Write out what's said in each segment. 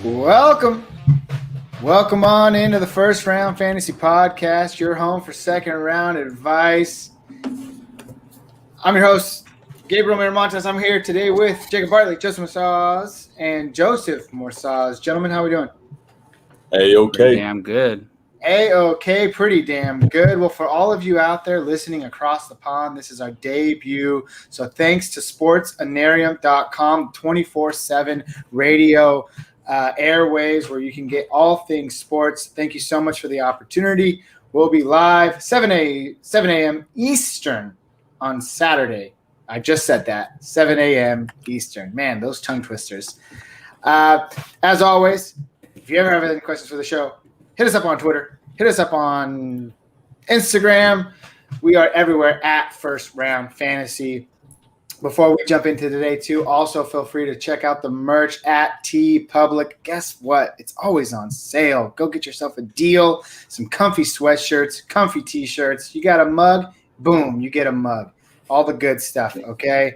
Welcome on into the First Round Fantasy Podcast, your home for second round advice. I'm your host, Gabriel Miramontes. I'm here today with Jacob Bartley, Joseph Morsaz, and Joseph Morsaz. Gentlemen, how are we doing? Hey, okay. Damn good. Okay, pretty damn good. Well, for all of you out there listening across the pond, this is our debut. So thanks to sportsanarium.com, 24/7 radio airways where you can get all things sports. Thank you so much for the opportunity. We'll be live 7 a.m. Eastern on Saturday. I just said that, 7 a.m. Eastern. Man, those tongue twisters. As always, if you ever have any questions for the show, hit us up on Twitter. Hit us up on Instagram. We are everywhere at First Round Fantasy. Before we jump into today, too, also feel free to check out the merch at TeePublic. Guess what? It's always on sale. Go get yourself a deal. Some comfy sweatshirts, comfy T-shirts. You got a mug? Boom, you get a mug. All the good stuff, okay?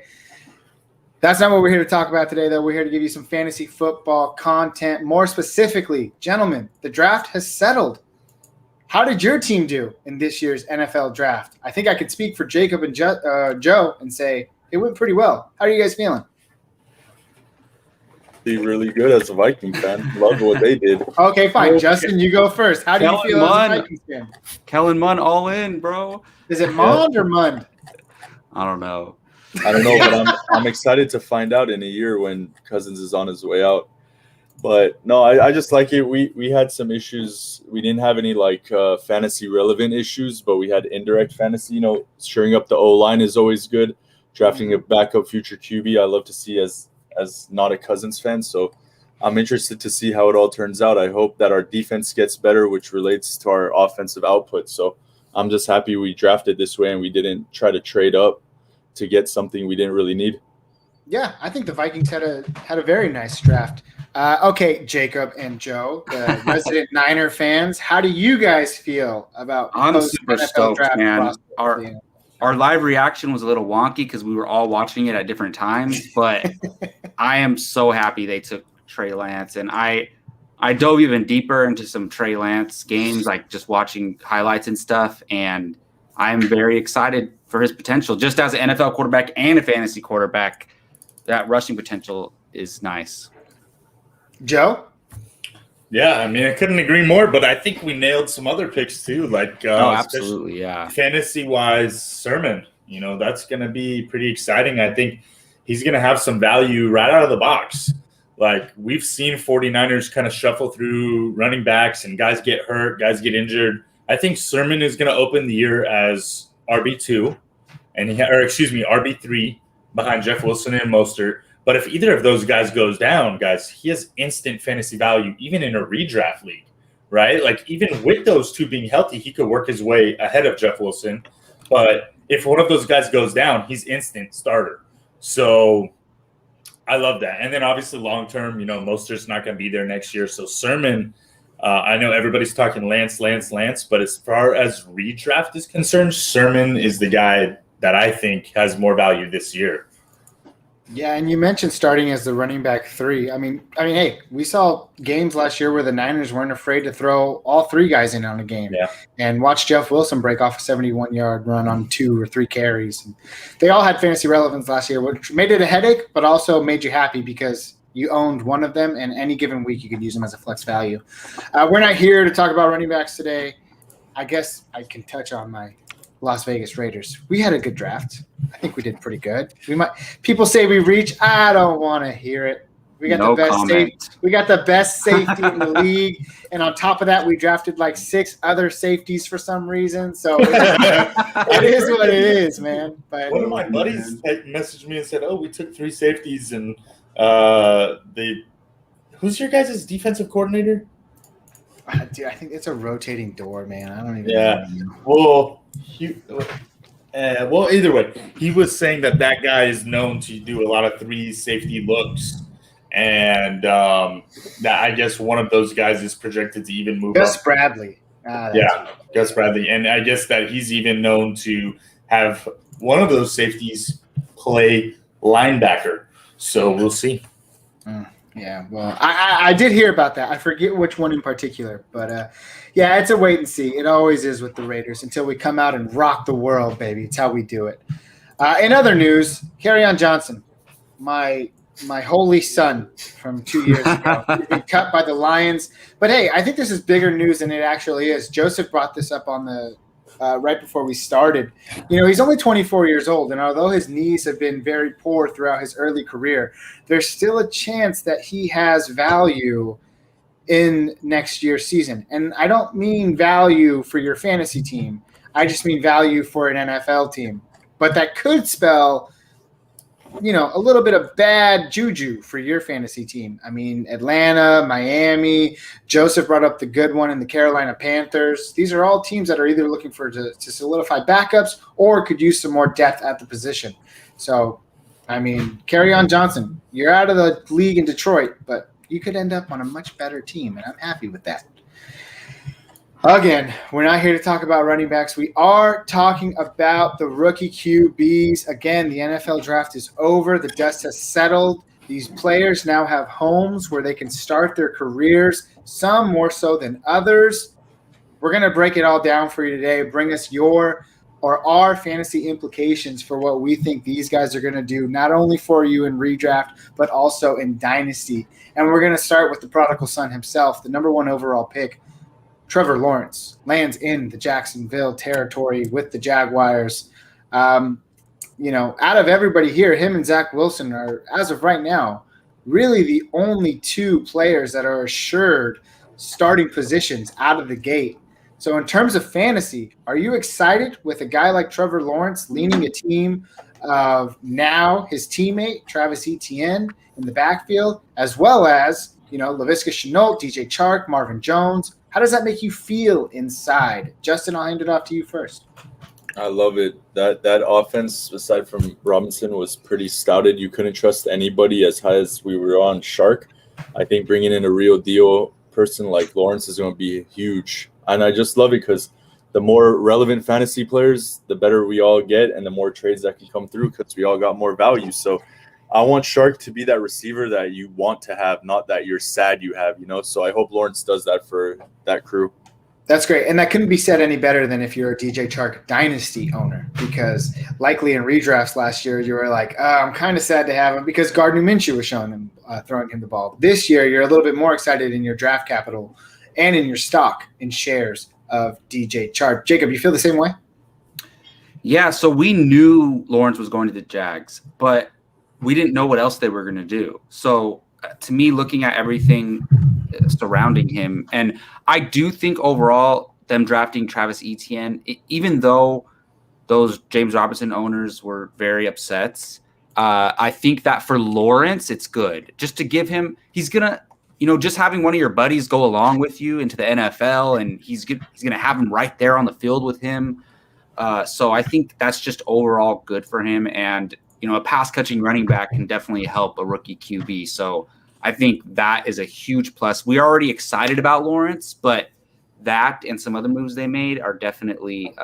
That's not what we're here to talk about today, though. We're here to give you some fantasy football content. More specifically, gentlemen, the draft has settled. How did your team do in this year's NFL draft? I think I could speak for Jacob and Joe and say it went pretty well. How are you guys feeling? Be really good as a Viking fan. Love what they did. Okay, fine. Justin, you go first. How do you feel as a Vikings fan? Kellen Mond all in, bro. Is it Mond or Mund? I don't know. But I'm excited to find out in a year when Cousins is on his way out. But no, I just like it. We had some issues. We didn't have any fantasy relevant issues, but we had indirect fantasy. Shoring up the O-line is always good. Drafting a backup future QB, I love to see as not a Cousins fan. So I'm interested to see how it all turns out. I hope that our defense gets better, which relates to our offensive output. So I'm just happy we drafted this way and we didn't try to trade up to get something we didn't really need. Yeah, I think the Vikings had a very nice draft. Okay, Jacob and Joe, the resident Niner fans, how do you guys feel about I'm super stoked, man. Our live reaction was a little wonky because we were all watching it at different times, but I am so happy they took Trey Lance, and I dove even deeper into some Trey Lance games, like just watching highlights and stuff, and I'm very excited for his potential. Just as an NFL quarterback and a fantasy quarterback, that rushing potential is nice. Joe? Yeah, I mean, I couldn't agree more, but I think we nailed some other picks too. Absolutely, yeah. Fantasy-wise, Sermon, that's going to be pretty exciting. I think he's going to have some value right out of the box. Like, we've seen 49ers kind of shuffle through running backs and guys get hurt, guys get injured. I think Sermon is going to open the year as RB2, RB3 behind Jeff Wilson and Mostert. But if either of those guys goes down, guys, he has instant fantasy value, even in a redraft league, right? Like, even with those two being healthy, he could work his way ahead of Jeff Wilson. But if one of those guys goes down, he's instant starter. So I love that. And then obviously long-term, Mostert's not going to be there next year. So Sermon, I know everybody's talking Lance, but as far as redraft is concerned, Sermon is the guy that I think has more value this year. Yeah, and you mentioned starting as the running back 3. I mean, hey, we saw games last year where the Niners weren't afraid to throw all 3 guys in on a game. Yeah. And watch Jeff Wilson break off a 71-yard run on 2 or 3 carries. And they all had fantasy relevance last year, which made it a headache, but also made you happy because you owned one of them, and any given week you could use them as a flex value. We're not here to talk about running backs today. I guess I can touch on my Las Vegas Raiders. We had a good draft. I think we did pretty good. People say we reach. I don't want to hear it. We got the best safety. We got the best safety in the league, and on top of that, we drafted like 6 other safeties for some reason. So it is what it is, man. But one of my buddies messaged me and said, "Oh, we took 3 safeties, and who's your guys' defensive coordinator?" Dude, I think it's a rotating door, man. I don't even know. Well, either way, he was saying that guy is known to do a lot of 3 safety looks, and that I guess one of those guys is projected to even move Gus up. Bradley. Gus Bradley. And I guess that he's even known to have one of those safeties play linebacker. So we'll see. Yeah, well, I did hear about that. I forget which one in particular, but yeah, it's a wait and see. It always is with the Raiders until we come out and rock the world, baby. It's how we do it. In other news, Kerryon Johnson, my holy son from 2 years ago, he's been cut by the Lions. But hey, I think this is bigger news than it actually is. Joseph brought this up on the right before we started. You know, he's only 24 years old, and although his knees have been very poor throughout his early career, there's still a chance that he has value in next year's season. And I don't mean value for your fantasy team. I just mean value for an NFL team. But that could spell, you know, a little bit of bad juju for your fantasy team. I mean, Atlanta, Miami, Joseph brought up the good one in the Carolina Panthers. These are all teams that are either looking to solidify backups or could use some more depth at the position. So, I mean, Kerryon Johnson, you're out of the league in Detroit, but you could end up on a much better team, and I'm happy with that. Again, we're not here to talk about running backs. We are talking about the rookie QBs. Again, the NFL draft is over. The dust has settled. These players now have homes where they can start their careers, some more so than others. We're going to break it all down for you today, bring us our fantasy implications for what we think these guys are going to do, not only for you in redraft, but also in Dynasty. And we're going to start with the prodigal son himself, the number 1 overall pick. Trevor Lawrence lands in the Jacksonville territory with the Jaguars. You know, out of everybody here, him and Zach Wilson are, as of right now, really the only 2 players that are assured starting positions out of the gate. So in terms of fantasy, are you excited with a guy like Trevor Lawrence leading a team of now his teammate, Travis Etienne, in the backfield, as well as, you know, Laviska Shenault, DJ Chark, Marvin Jones? How does that make you feel inside? Justin, I'll hand it off to you first. I love it. That offense, aside from Robinson, was pretty stouted. You couldn't trust anybody as high as we were on Shark. I think bringing in a real deal person like Lawrence is going to be huge. And I just love it because the more relevant fantasy players, the better we all get and the more trades that can come through because we all got more value. So I want Shark to be that receiver that you want to have, not that you're sad you have, you know. So I hope Lawrence does that for that crew. That's great. And that couldn't be said any better than if you're a DJ Chark dynasty owner, because likely in redrafts last year, you were like, I'm kind of sad to have him because Gardner Minshew was showing him, throwing him the ball. This year, you're a little bit more excited in your draft capital and in your stock in shares of DJ Chark. Jacob, you feel the same way? Yeah, so we knew Lawrence was going to the Jags, but we didn't know what else they were going to do. So to me, looking at everything surrounding him, and I do think overall them drafting Travis Etienne, even though those James Robinson owners were very upset, I think that for Lawrence, it's good just to give him, he's going to, you know, just having one of your buddies go along with you into the NFL, and he's going to have him right there on the field with him. So I think that's just overall good for him. And, you know, a pass-catching running back can definitely help a rookie QB. So I think that is a huge plus. We're already excited about Lawrence, but that and some other moves they made are definitely,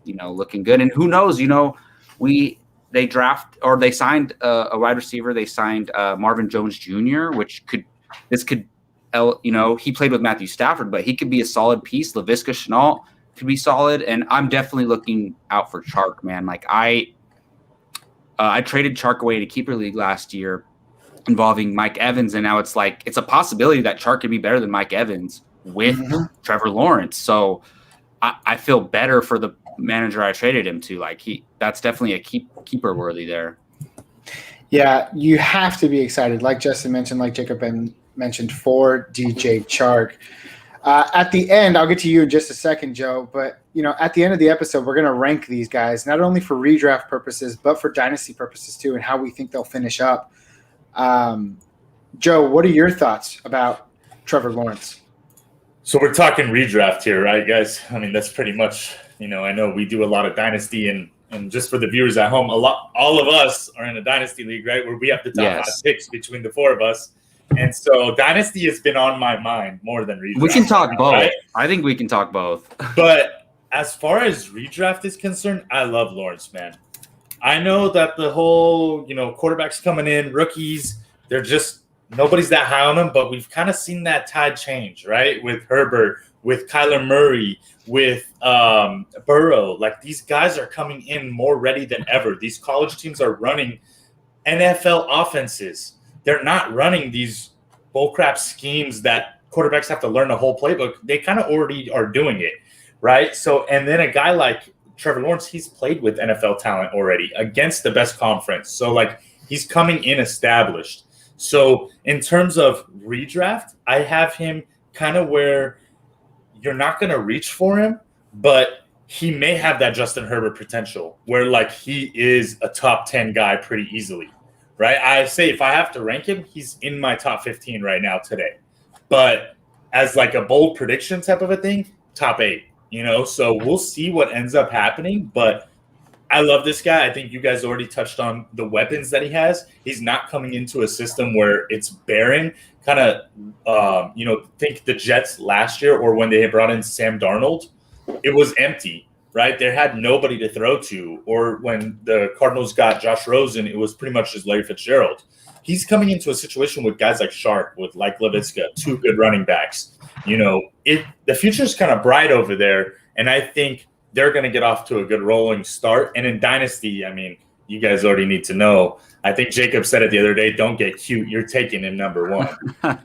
you know, looking good. And who knows, you know, they signed a wide receiver. They signed Marvin Jones Jr., you know, he played with Matthew Stafford, but he could be a solid piece. Laviska Shenault could be solid. And I'm definitely looking out for Chark, man. Like I traded Chark away to keeper league last year involving Mike Evans. And now it's like, it's a possibility that Chark could be better than Mike Evans with Trevor Lawrence. So I feel better for the manager I traded him to. Like that's definitely a keeper worthy there. Yeah, you have to be excited. Like Justin mentioned, like Jacob mentioned, for DJ Chark. At the end, I'll get to you in just a second, Joe, but you know, at the end of the episode, we're going to rank these guys, not only for redraft purposes, but for dynasty purposes too, and how we think they'll finish up. Joe, what are your thoughts about Trevor Lawrence? So we're talking redraft here, right, guys? I mean, that's pretty much, you know, I know we do a lot of dynasty, and just for the viewers at home, all of us are in a dynasty league, right, where we have the top 5 picks between the 4 of us. And so dynasty has been on my mind more than redraft. We can talk both. Right? I think we can talk both. But as far as redraft is concerned, I love Lawrence, man. I know that the whole, you know, quarterbacks coming in, rookies, they're just nobody's that high on him, but we've kind of seen that tide change, right? With Herbert, with Kyler Murray, with Burrow. Like, these guys are coming in more ready than ever. These college teams are running NFL offenses. They're not running these bullcrap schemes that quarterbacks have to learn the whole playbook. They kind of already are doing it, right? So, and then a guy like Trevor Lawrence, he's played with NFL talent already against the best conference. So, like, he's coming in established. So, in terms of redraft, I have him kind of where you're not going to reach for him, but he may have that Justin Herbert potential where, like, he is a top 10 guy pretty easily, right? I say if I have to rank him, he's in my top 15 right now today. But as like a bold prediction type of a thing, top 8, you know? So we'll see what ends up happening, but I love this guy. I think you guys already touched on the weapons that he has. He's not coming into a system where it's barren. Kind of, think the Jets last year or when they had brought in Sam Darnold, it was empty, right? They had nobody to throw to. Or when the Cardinals got Josh Rosen, it was pretty much just Larry Fitzgerald. He's coming into a situation with guys like Sharp, with like Laviska, 2 good running backs. You know, the future's kind of bright over there, and I think they're going to get off to a good rolling start. And in Dynasty, I mean, you guys already need to know. I think Jacob said it the other day, don't get cute. You're taking him number 1.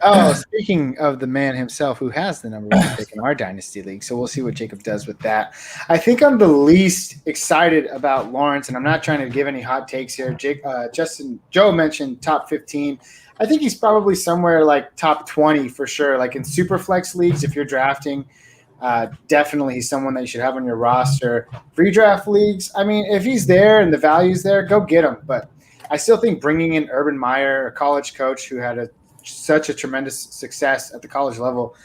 Oh, speaking of the man himself who has the number 1 pick in our Dynasty League. So we'll see what Jacob does with that. I think I'm the least excited about Lawrence, and I'm not trying to give any hot takes here. Joe mentioned top 15. I think he's probably somewhere like top 20 for sure. Like in super flex leagues, if you're drafting, definitely he's someone that you should have on your roster. Redraft leagues, I mean, if he's there and the value's there, go get him. But I still think bringing in Urban Meyer, a college coach who had such a tremendous success at the college level,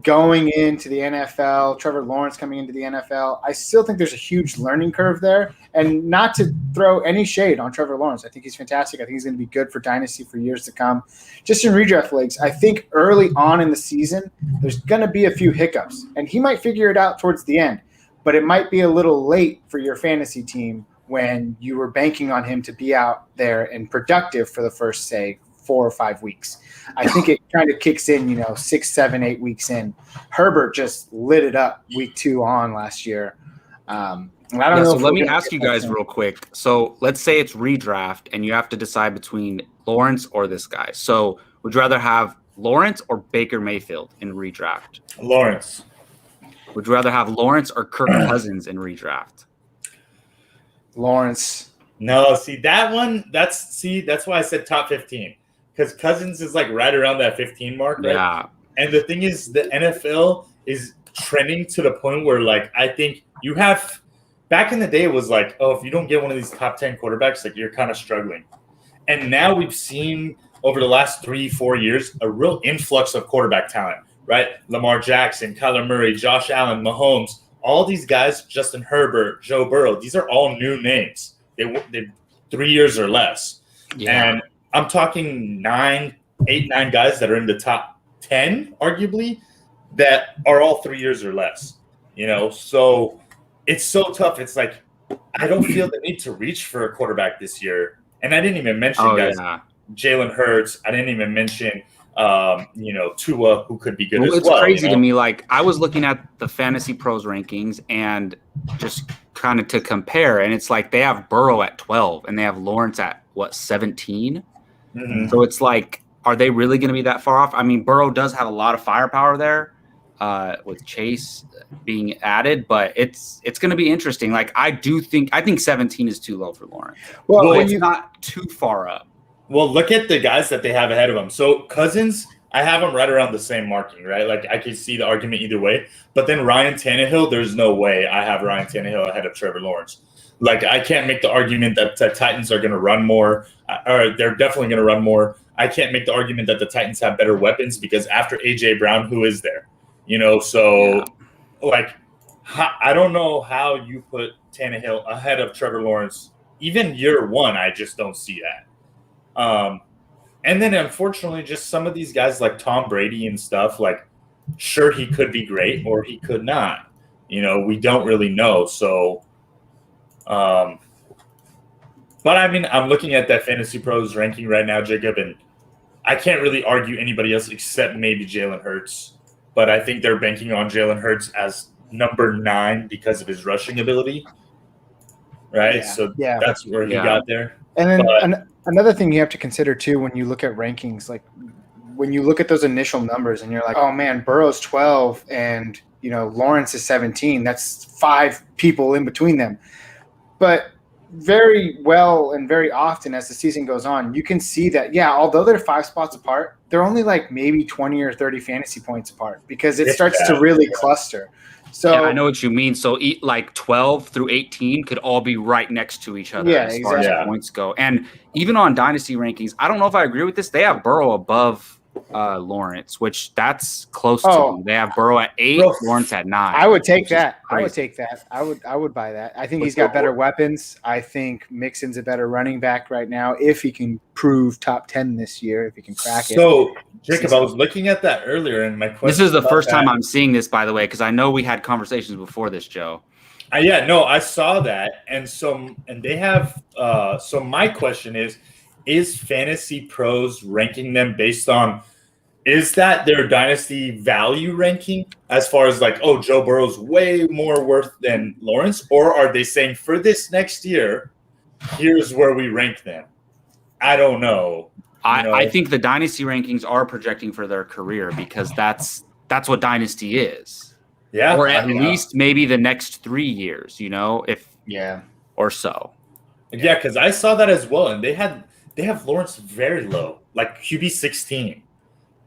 going into the NFL, Trevor Lawrence coming into the NFL, I still think there's a huge learning curve there. And not to throw any shade on Trevor Lawrence. I think he's fantastic. I think he's going to be good for Dynasty for years to come. Just in redraft leagues, I think early on in the season, there's going to be a few hiccups. And he might figure it out towards the end. But it might be a little late for your fantasy team when you were banking on him to be out there and productive for the first, say, 4 or 5 weeks. I think it kind of kicks in, 6, 7, 8 weeks in. Herbert just lit it up week 2 on last year. I don't know. So let me ask you guys real quick. So let's say it's redraft and you have to decide between Lawrence or this guy. So would you rather have Lawrence or Baker Mayfield in redraft? Lawrence. Would you rather have Lawrence or Kirk Cousins in redraft? Lawrence. No, see that one. That's why I said top 15. Because Cousins is like right around that 15 mark, right? Yeah. And the thing is, the NFL is trending to the point where, like, I think you have back in the day, it was like, oh, if you don't get one of these top 10 quarterbacks, like, you're kind of struggling. And now we've seen over the last 3-4 years a real influx of quarterback talent, right? Lamar Jackson, Kyler Murray, Josh Allen, Mahomes, all these guys, Justin Herbert, Joe Burrow, these are all new names. They're 3 years or less. Yeah. And I'm talking 8, 9 guys that are in the top 10, arguably, that are all 3 years or less. So it's so tough. It's like I don't feel the need to reach for a quarterback this year. And I didn't even mention Jalen Hurts. I didn't even mention Tua, who could be good as well. It's crazy to me. Like, I was looking at the Fantasy Pros rankings and just kind of to compare, and it's like they have Burrow at 12 and they have Lawrence at 17. Mm-hmm. So it's like, are they really going to be that far off? I mean, Burrow does have a lot of firepower there with Chase being added, but it's going to be interesting. Like, I think 17 is too low for Lawrence. Well, it's not too far up. Well, look at the guys that they have ahead of them. So Cousins, I have him right around the same marking, right? Like, I can see the argument either way. But then Ryan Tannehill, there's no way I have Ryan Tannehill ahead of Trevor Lawrence. Like, I can't make the argument that the Titans are going to run more, or they're definitely going to run more. I can't make the argument that the Titans have better weapons because after A.J. Brown, who is there? Like, I don't know how you put Tannehill ahead of Trevor Lawrence. Even year 1, I just don't see that. And then, unfortunately, just some of these guys like Tom Brady and stuff, like, sure, he could be great or he could not. We don't really know. So, but I mean, I'm looking at that Fantasy Pros ranking right now, Jacob, and I can't really argue anybody else except maybe Jalen Hurts. But I think they're banking on Jalen Hurts as number 9 because of his rushing ability. Right? Yeah, So yeah. that's where he got there. And then another thing you have to consider too when you look at rankings, like when you look at those initial numbers and you're like, oh man, Burrow's 12 and Lawrence is 17. That's 5 people in between them. But very well and very often as the season goes on, you can see that, although they're 5 spots apart, they're only like maybe 20 or 30 fantasy points apart because it starts to really cluster. So I know what you mean. So like 12 through 18 could all be right next to each other as far as points go. And even on dynasty rankings, I don't know if I agree with this. They have Burrow above Lawrence, which that's close to me. They have Burrow at 8, Lawrence at 9. I would take that. I would buy that. I think he's got better weapons. I think Mixon's a better running back right now if he can prove top 10 this year, if he can crack it. So, Jacob, I was looking at that earlier, and my question. This is the first time I'm seeing this, by the way, because I know we had conversations before this, Joe. I saw that, and they have. So my question is Fantasy Pros ranking them based on? Is that their dynasty value ranking as far as like, oh, Joe Burrow's way more worth than Lawrence, or are they saying for this next year, here's where we rank them? I don't know. I think the dynasty rankings are projecting for their career because that's what dynasty is. Yeah. Or at least maybe the next 3 years, or so. Yeah, because I saw that as well. And they have Lawrence very low, like QB 16.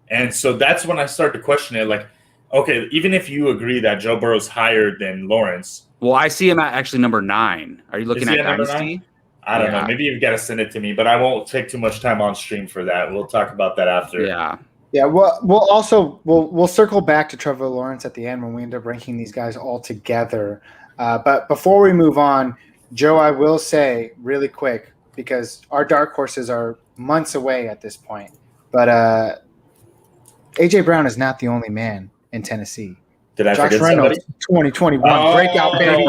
And so that's when I started to question it. Like, okay, even if you agree that Joe Burrow's higher than Lawrence. Well, I see him at actually number 9. Are you looking at dynasty? I don't know. Maybe you've got to send it to me, but I won't take too much time on stream for that. We'll talk about that after. Yeah. Yeah. Well, we'll circle back to Trevor Lawrence at the end when we end up ranking these guys all together. But before we move on, Joe, I will say really quick because our dark horses are months away at this point. But AJ Brown is not the only man in Tennessee. Did I Josh forget Reynolds, somebody? 2021 breakout, baby.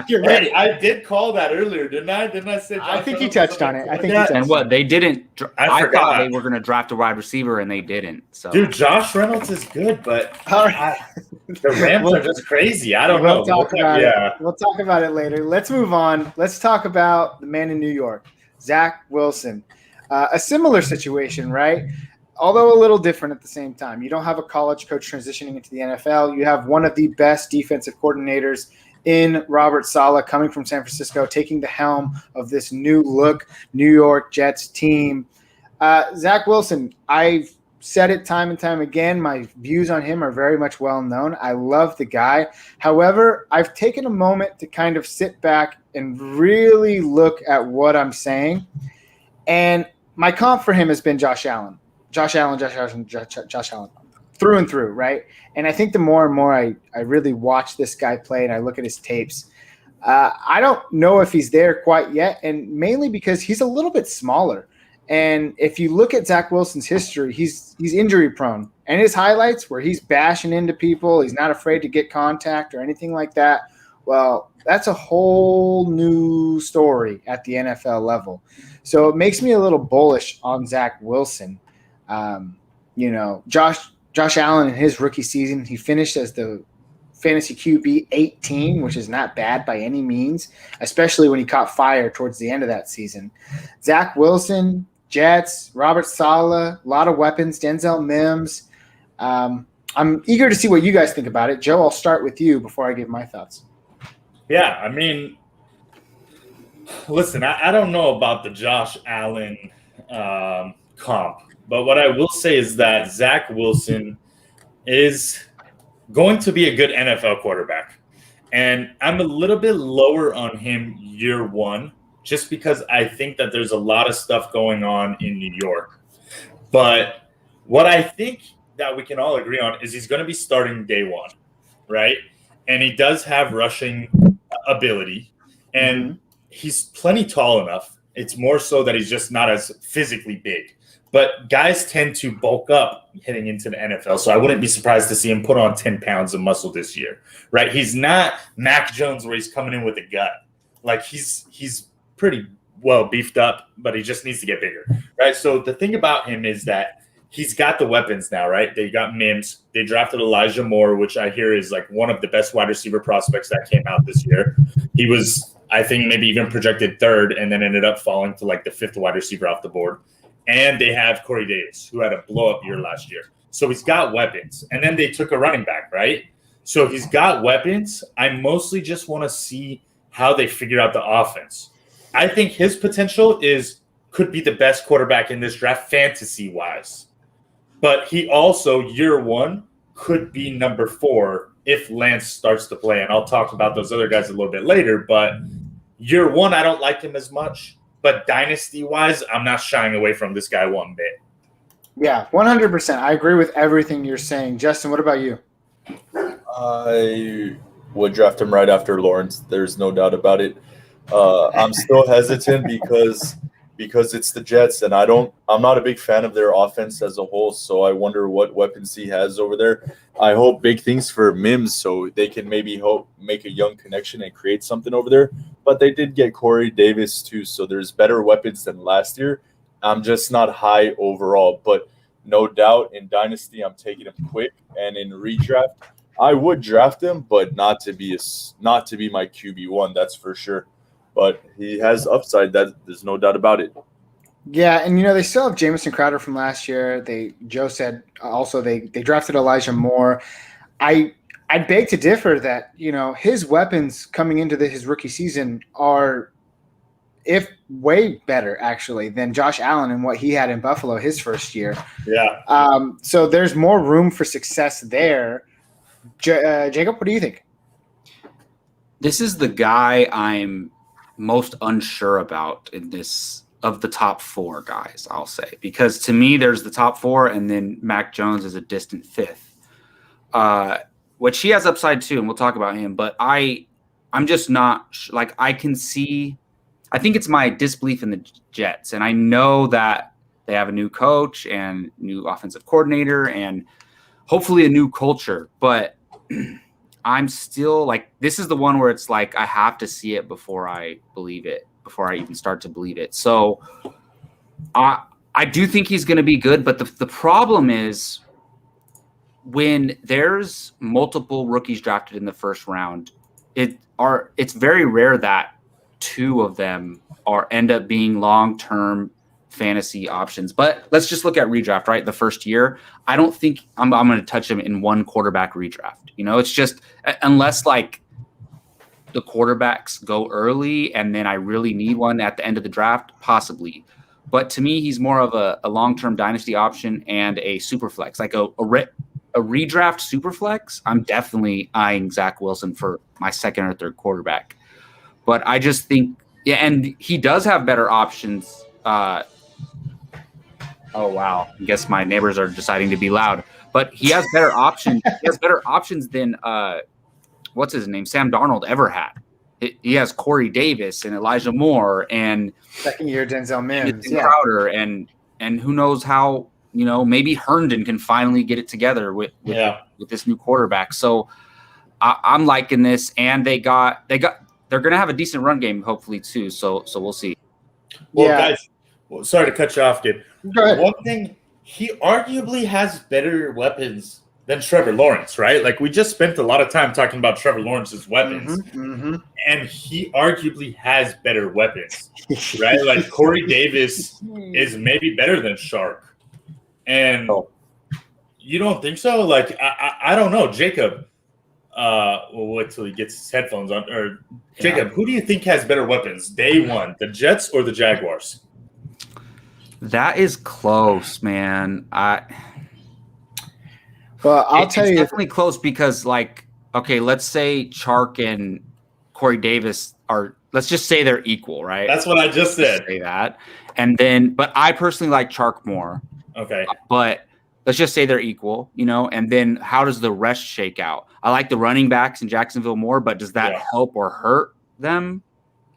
You're ready. I did call that earlier, didn't I? Didn't I say? I think you touched on it. And what they didn't. I forgot. thought they were going to draft a wide receiver, and they didn't. So, dude, Josh Reynolds is good, but the Rams are just crazy. I don't know. We'll talk about it later. Let's move on. Let's talk about the man in New York, Zach Wilson. A similar situation, right? Although a little different at the same time. You don't have a college coach transitioning into the NFL. You have one of the best defensive coordinators in Robert Saleh coming from San Francisco, taking the helm of this new look New York Jets team. Zach Wilson, I've said it time and time again. My views on him are very much well known. I love the guy. However, I've taken a moment to kind of sit back and really look at what I'm saying. And my comp for him has been Josh Allen. Josh Allen, through and through, right? And I think the more and more I really watch this guy play and I look at his tapes, I don't know if he's there quite yet, and mainly because he's a little bit smaller. And if you look at Zach Wilson's history, he's injury prone. And his highlights where he's bashing into people, he's not afraid to get contact or anything like that, well, that's a whole new story at the NFL level. So it makes me a little bullish on Zach Wilson. Josh Allen in his rookie season, he finished as the fantasy QB 18, which is not bad by any means, especially when he caught fire towards the end of that season. Zach Wilson, Jets, Robert Saleh, a lot of weapons, Denzel Mims. I'm eager to see what you guys think about it. Joe, I'll start with you before I give my thoughts. Yeah, I mean, listen, I don't know about the Josh Allen comp. But what I will say is that Zach Wilson is going to be a good NFL quarterback. And I'm a little bit lower on him year one, just because I think that there's a lot of stuff going on in New York. But what I think that we can all agree on is he's going to be starting day one, right? And he does have rushing ability. And he's plenty tall enough. It's more so that he's just not as physically big. But guys tend to bulk up heading into the NFL, so I wouldn't be surprised to see him put on 10 pounds of muscle this year, right? He's not Mac Jones where he's coming in with a gut. Like, he's pretty well beefed up, but he just needs to get bigger, right? So the thing about him is that he's got the weapons now, right? They got Mims. They drafted Elijah Moore, which I hear is like one of the best wide receiver prospects that came out this year. He was, I think, maybe even projected third and then ended up falling to like the fifth wide receiver off the board. And they have Corey Davis, who had a blow-up year last year. So he's got weapons. And then they took a running back, right? So he's got weapons. I mostly just want to see how they figure out the offense. I think his potential could be the best quarterback in this draft fantasy-wise. But he also, year one, could be number 4 if Lance starts to play. And I'll talk about those other guys a little bit later. But year one, I don't like him as much. But dynasty-wise, I'm not shying away from this guy one bit. Yeah, 100%. I agree with everything you're saying. Justin, what about you? I would draft him right after Lawrence. There's no doubt about it. I'm still hesitant because it's the Jets, and I'm not a big fan of their offense as a whole. So I wonder what weapons he has over there. I hope big things for Mims, so they can maybe make a young connection and create something over there. But they did get Corey Davis too, so there's better weapons than last year. I'm just not high overall, but no doubt in Dynasty I'm taking him quick, and in redraft I would draft him, but not to be my QB1, that's for sure. But he has upside. That there's no doubt about it. Yeah, and they still have Jamison Crowder from last year. Joe said also they drafted Elijah Moore. I beg to differ that his weapons coming into his rookie season are way better actually than Josh Allen and what he had in Buffalo his first year. Yeah. So there's more room for success there. Jacob, what do you think? This is the guy I'm most unsure about in this of the top 4 guys, I'll say, because to me there's the top 4 and then Mac Jones is a distant 5th, which he has upside too, and we'll talk about him. But I'm just not like I can see. I think it's my disbelief in the Jets, and I know that they have a new coach and new offensive coordinator and hopefully a new culture, but I'm still like, this is the one where it's like I have to see it before I believe it, before I even start to believe it. So I do think he's going to be good, but the problem is when there's multiple rookies drafted in the first round, it's very rare that 2 of them end up being long-term fantasy options. But let's just look at redraft, right? The first year, I don't think I'm going to touch him in one quarterback redraft. It's just unless like the quarterbacks go early and then I really need one at the end of the draft, possibly. But to me, he's more of a long-term dynasty option and a super flex, like a redraft super flex. I'm definitely eyeing Zach Wilson for my second or third quarterback. But I just think, yeah, and he does have better options. Oh, wow. I guess my neighbors are deciding to be loud. But he has better options. He has better options than, what's his name, Sam Darnold ever had. He has Corey Davis and Elijah Moore and second-year Denzel Mims, Crowder, and who knows how, maybe Herndon can finally get it together with this new quarterback. So I'm liking this, and they're going to have a decent run game, hopefully, too. So we'll see. Well, guys, sorry to cut you off, Gabe. Go ahead. One thing, he arguably has better weapons than Trevor Lawrence, right? Like, we just spent a lot of time talking about Trevor Lawrence's weapons, and he arguably has better weapons, right? Like, Corey Davis is maybe better than Shark. And you don't think so? Like, I don't know. Jacob, we'll wait till he gets his headphones on. Or Jacob, who do you think has better weapons day one, the Jets or the Jaguars? That is close, man. Well, I'll tell you, it's definitely close because, like, okay, let's say Chark and Corey Davis are. Let's just say they're equal, right? That's what I just said. Say that, and then, but I personally like Chark more. Okay, but let's just say they're equal, and then how does the rest shake out? I like the running backs in Jacksonville more, but does that help or hurt them?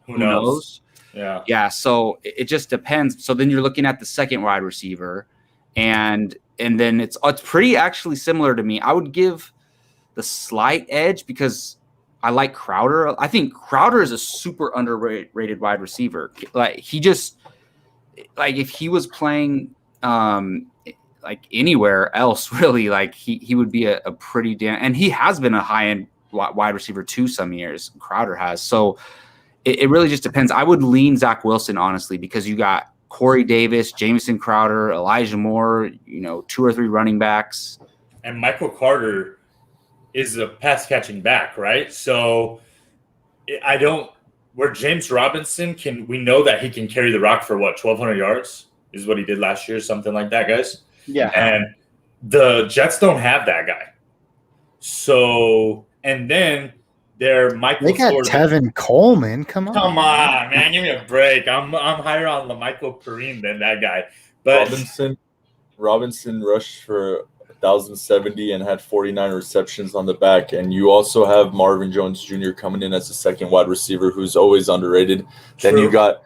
Who knows? Yeah. So it just depends. So then you're looking at the second wide receiver, and then it's pretty actually similar to me. I would give the slight edge because I like Crowder. I think Crowder is a super underrated wide receiver. Like if he was playing, like anywhere else really. Like he would be a pretty damn, and he has been a high end wide receiver too some years. Crowder has. So it really just depends. I would lean Zach Wilson, honestly, because you got Corey Davis, Jamison Crowder, Elijah Moore, 2 or 3 running backs. And Michael Carter is a pass catching back, right? So where James Robinson we know that he can carry the rock for 1,200 yards is what he did last year, something like that, guys. Yeah. And the Jets don't have that guy. So, and then they're Michael. They got Tevin Coleman. Come on, man, give me a break. I'm higher on LaMichael Kareem than that guy. But Robinson rushed for 1,070 and had 49 receptions on the back. And you also have Marvin Jones Jr. coming in as a second wide receiver who's always underrated. True. Then you got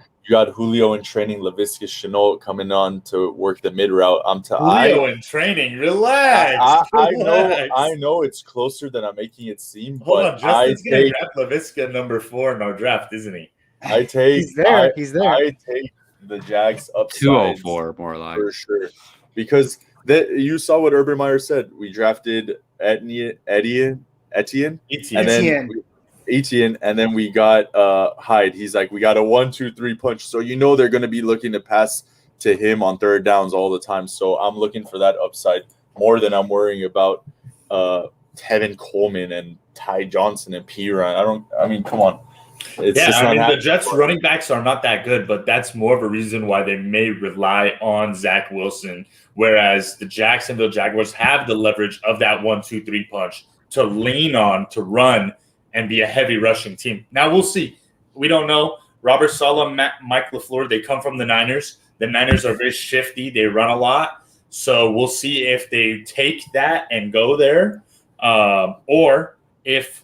Julio in training, Laviska Shenault coming on to work the mid route. Julio in training, relax. I know it's closer than I'm making it seem. Hold on, Justin's gonna draft Laviska number 4 in our draft, isn't he? He's there. I take the Jags up 204 more like for sure, because you saw what Urban Meyer said. We drafted Etienne, and then we got Hyde. He's like, we got a 1-2-3 punch. So they're going to be looking to pass to him on third downs all the time. So I'm looking for that upside more than I'm worrying about Tevin Coleman and Ty Johnson and Piran. Come on. The Jets running backs are not that good, but that's more of a reason why they may rely on Zach Wilson, whereas the Jacksonville Jaguars have the leverage of that 1-2-3 punch to lean on, to run, and be a heavy rushing team. Now we'll see. We don't know. Robert Saleh, Mike LaFleur, they come from the Niners. The Niners are very shifty. They run a lot. So we'll see if they take that and go there, or if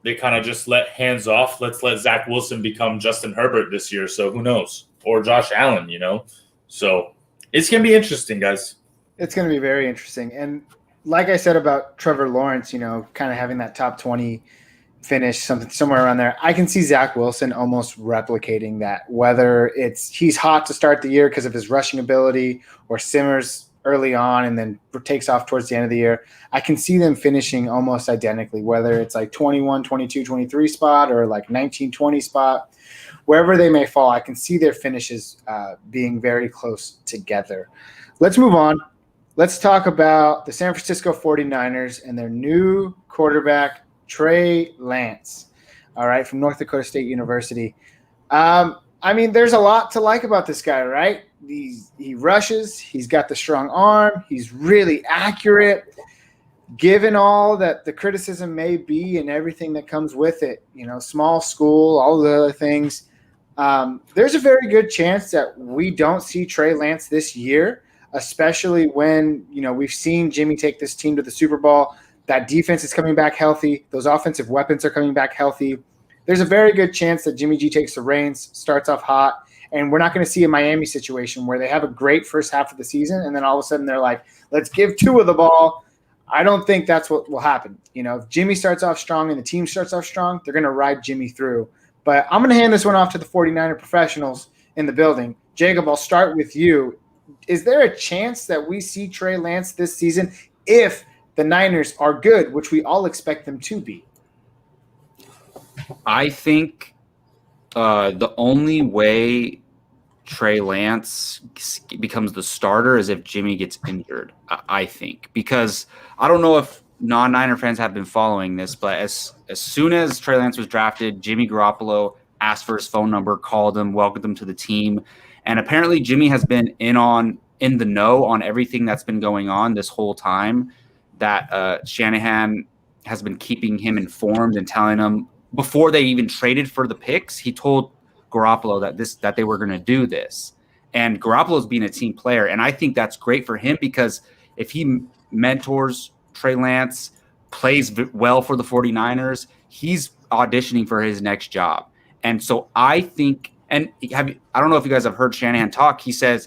they kind of just let hands off. Let's let Zach Wilson become Justin Herbert this year. So who knows? Or Josh Allen, So it's going to be interesting, guys. It's going to be very interesting. And like I said about Trevor Lawrence, kind of having that top 20 finish, somewhere around there, I can see Zach Wilson almost replicating that, whether he's hot to start the year because of his rushing ability or simmers early on and then takes off towards the end of the year. I can see them finishing almost identically, whether it's like 21, 22, 23 spot or like 19, 20 spot, wherever they may fall. I can see their finishes being very close together. Let's move on. Let's talk about the San Francisco 49ers and their new quarterback, Trey Lance, all right, from North Dakota State University. There's a lot to like about this guy, right? He rushes. He's got the strong arm. He's really accurate. Given all that the criticism may be and everything that comes with it, small school, all the other things, there's a very good chance that we don't see Trey Lance this year, especially when, we've seen Jimmy take this team to the Super Bowl. That defense is coming back healthy. Those offensive weapons are coming back healthy. There's a very good chance that Jimmy G takes the reins, starts off hot, and we're not going to see a Miami situation where they have a great first half of the season, and then all of a sudden they're like, let's give Tua the ball. I don't think that's what will happen. If Jimmy starts off strong and the team starts off strong, they're going to ride Jimmy through. But I'm going to hand this one off to the 49er professionals in the building. Jacob, I'll start with you. Is there a chance that we see Trey Lance this season if the Niners are good, which we all expect them to be? I think the only way Trey Lance becomes the starter is if Jimmy gets injured, I think. Because I don't know if non-Niner fans have been following this, but as soon as Trey Lance was drafted, Jimmy Garoppolo asked for his phone number, called him, welcomed him to the team. And apparently Jimmy has been in the know on everything that's been going on this whole time, that Shanahan has been keeping him informed and telling him before they even traded for the picks. He told Garoppolo that they were going to do this, and Garoppolo's being a team player, and I think that's great for him, because if he mentors Trey Lance, plays well for the 49ers, he's auditioning for his next job. And so I think, and I don't know if you guys have heard Shanahan talk. He said,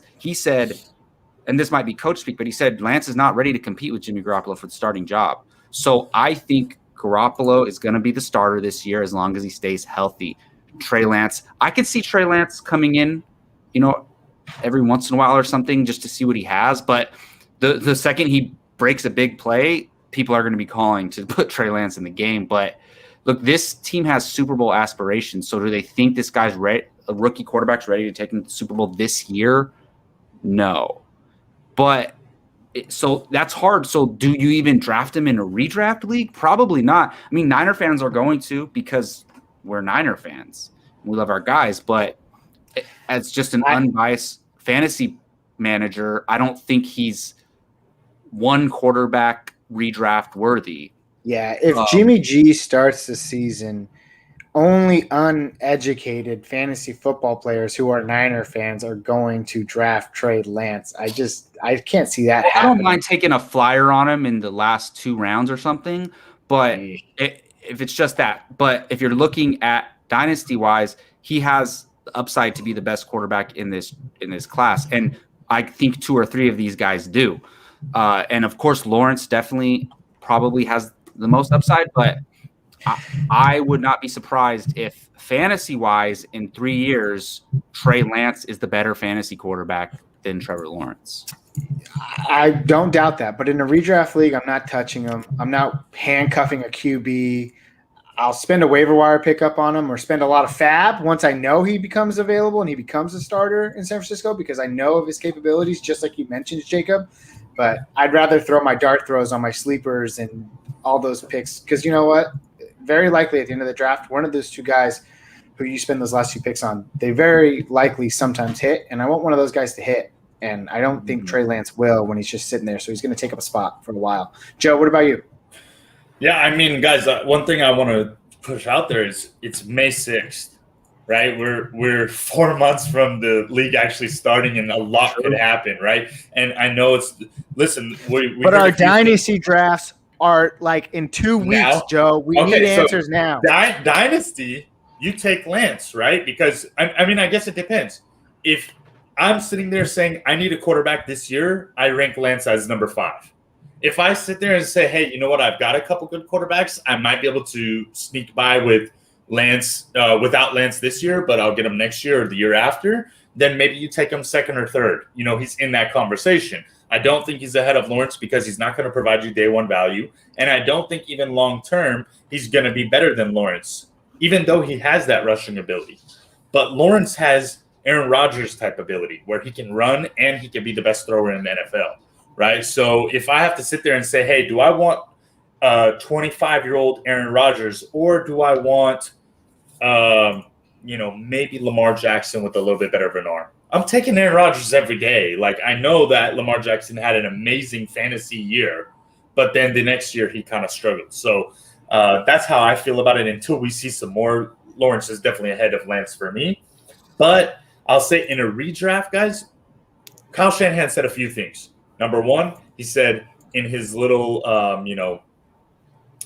and this might be coach speak, but he said Lance is not ready to compete with Jimmy Garoppolo for the starting job. So I think Garoppolo is going to be the starter this year as long as he stays healthy. Trey Lance, I could see Trey Lance coming in, every once in a while or something just to see what he has. But the second he breaks a big play, people are going to be calling to put Trey Lance in the game. But look, this team has Super Bowl aspirations. So do they think this guy's ready? A rookie quarterback's ready to take him to the Super Bowl this year? No. But so that's hard. So do you even draft him in a redraft league? Probably not. I mean, Niner fans are going to, because we're Niner fans. We love our guys. But as just an unbiased fantasy manager, I don't think he's one quarterback redraft worthy. Yeah, if Jimmy G starts the season, only uneducated fantasy football players who are Niner fans are going to draft Trey Lance. I can't see that happening. I don't mind taking a flyer on him in the last 2 rounds or something, but if it's just that. But if you're looking at dynasty-wise, he has the upside to be the best quarterback in this class, and I think 2 or 3 of these guys do. And of course, Lawrence definitely probably has the most upside, but I would not be surprised if fantasy-wise in 3 years, Trey Lance is the better fantasy quarterback than Trevor Lawrence. I don't doubt that, but in a redraft league, I'm not touching him. I'm not handcuffing a QB. I'll spend a waiver wire pickup on him or spend a lot of fab once I know he becomes available and he becomes a starter in San Francisco, because I know of his capabilities, just like you mentioned, Jacob. But I'd rather throw my dart throws on my sleepers and all those picks, because you know what? Very likely at the end of the draft, one of those 2 guys who you spend those last 2 picks on, they very likely sometimes hit, and I want one of those guys to hit. And I don't think Trey Lance will when he's just sitting there, so he's going to take up a spot for a while. Joe, what about you? Yeah, I mean, guys, one thing I want to push out there is it's May 6th, right? We're 4 months from the league actually starting, and a lot could happen, right? And I know listen, but our dynasty drafts are like in 2 weeks, now? Joe. We need answers now. Dynasty, you take Lance, right? Because I mean, I guess it depends. If I'm sitting there saying I need a quarterback this year, I rank Lance as number 5. If I sit there and say, hey, you know what, I've got a couple good quarterbacks, I might be able to sneak by with Lance without Lance this year, but I'll get him next year or the year after, then maybe you take him 2nd or 3rd. You know, he's in that conversation. I don't think he's ahead of Lawrence because he's not going to provide you day 1 value. And I don't think even long term he's going to be better than Lawrence, even though he has that rushing ability. But Lawrence has Aaron Rodgers type ability where he can run and he can be the best thrower in the NFL, right? So if I have to sit there and say, hey, do I want 25-year-old Aaron Rodgers, or do I want, maybe Lamar Jackson with a little bit better of an arm? I'm taking Aaron Rodgers every day. Like, I know that Lamar Jackson had an amazing fantasy year, but then the next year he kind of struggled. So that's how I feel about it until we see some more. Lawrence is definitely ahead of Lance for me. But I'll say in a redraft, guys, Kyle Shanahan said a few things. Number 1, he said in his little,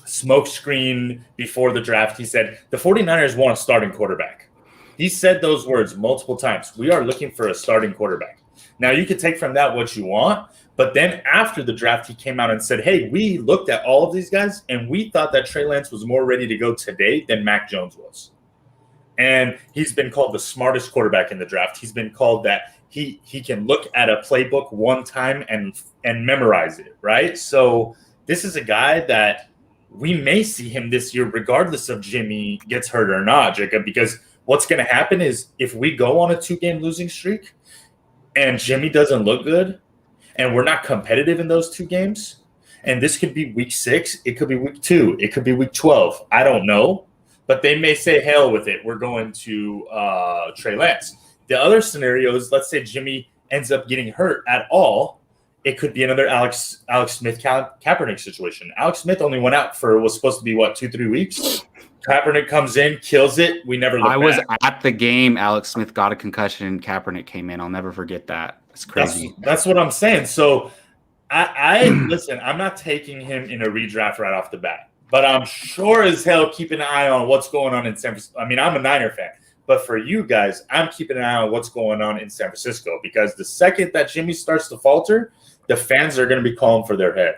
smoke screen before the draft, he said, the 49ers want a starting quarterback. He said those words multiple times. We are looking for a starting quarterback. Now, you could take from that what you want, but then after the draft, he came out and said, hey, we looked at all of these guys, and we thought that Trey Lance was more ready to go today than Mac Jones was. And he's been called the smartest quarterback in the draft. He's been called that he can look at a playbook one time and memorize it, right? So this is a guy that we may see him this year regardless of Jimmy gets hurt or not, Jacob, because what's going to happen is if we go on a 2-game losing streak and Jimmy doesn't look good and we're not competitive in those 2 games, and this could be week 6, it could be week 2, it could be week 12. I don't know. But they may say, hell with it. We're going to Trey Lance. The other scenario is, let's say Jimmy ends up getting hurt at all. It could be another Alex Smith Kaepernick situation. Alex Smith only went out for was supposed to be, 2-3 weeks? Kaepernick comes in, kills it. We never look back. I was at the game. Alex Smith got a concussion and Kaepernick came in. I'll never forget that. It's crazy. That's what I'm saying. So I listen, I'm not taking him in a redraft right off the bat. But I'm sure as hell keeping an eye on what's going on in San Francisco. I mean, I'm a Niner fan. But for you guys, I'm keeping an eye on what's going on in San Francisco. Because the second that Jimmy starts to falter, the fans are going to be calling for their head.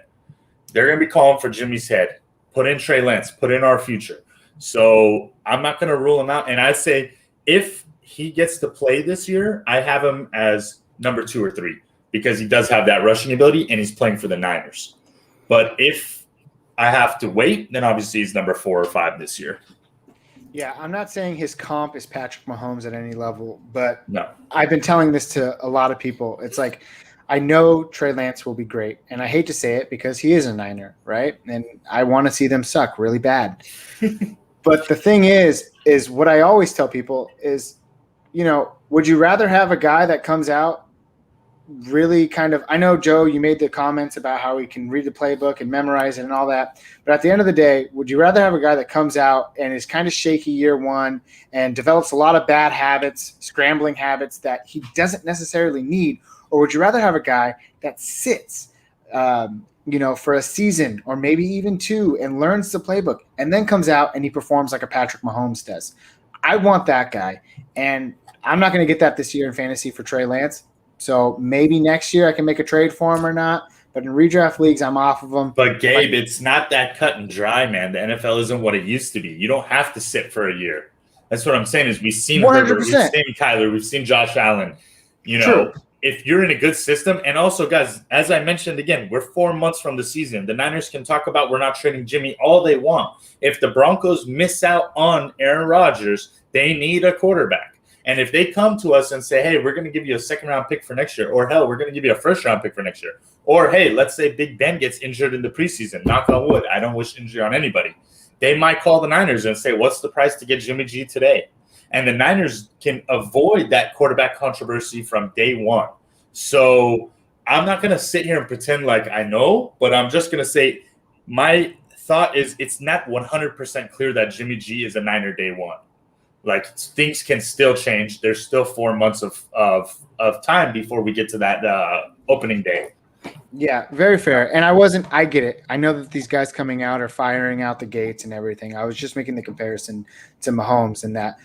They're going to be calling for Jimmy's head. Put in Trey Lance. Put in our future. So I'm not going to rule him out. And I say if he gets to play this year, I have him as number 2 or 3. because he does have that rushing ability and he's playing for the Niners. But if I have to wait, then obviously he's number 4 or 5 this year. Yeah, I'm not saying his comp is Patrick Mahomes at any level, but No. I've been telling this to a lot of people. It's like, I know Trey Lance will be great, and I hate to say it because he is a Niner, right? And I want to see them suck really bad. But the thing is what I always tell people is, would you rather have a guy that comes out really kind of – I know, Joe, you made the comments about how he can read the playbook and memorize it and all that. But at the end of the day, would you rather have a guy that comes out and is kind of shaky year one and develops a lot of bad habits, scrambling habits that he doesn't necessarily need, or would you rather have a guy that sits for a season or maybe even 2 and learns the playbook and then comes out and he performs like a Patrick Mahomes does? I want that guy. And I'm not going to get that this year in fantasy for Trey Lance. So maybe next year I can make a trade for him or not. But in redraft leagues, I'm off of them. But Gabe, it's not that cut and dry, man. The NFL isn't what it used to be. You don't have to sit for a year. That's what I'm saying is we've seen 100%. Herbert, we've seen Kyler, we've seen Josh Allen. True. If you're in a good system, and also, guys, as I mentioned again, we're 4 months from the season. The Niners can talk about we're not trading Jimmy all they want. If the Broncos miss out on Aaron Rodgers, they need a quarterback. And if they come to us and say, hey, we're going to give you a second-round pick for next year, or hell, we're going to give you a first-round pick for next year, or hey, let's say Big Ben gets injured in the preseason, knock on wood, I don't wish injury on anybody. They might call the Niners and say, what's the price to get Jimmy G today? And the Niners can avoid that quarterback controversy from day one. So I'm not going to sit here and pretend like I know, but I'm just going to say my thought is it's not 100% clear that Jimmy G is a Niner day one. Like, things can still change. There's still 4 months of time before we get to that opening day. Yeah, very fair. And I get it. I know that these guys coming out are firing out the gates and everything. I was just making the comparison to Mahomes and that,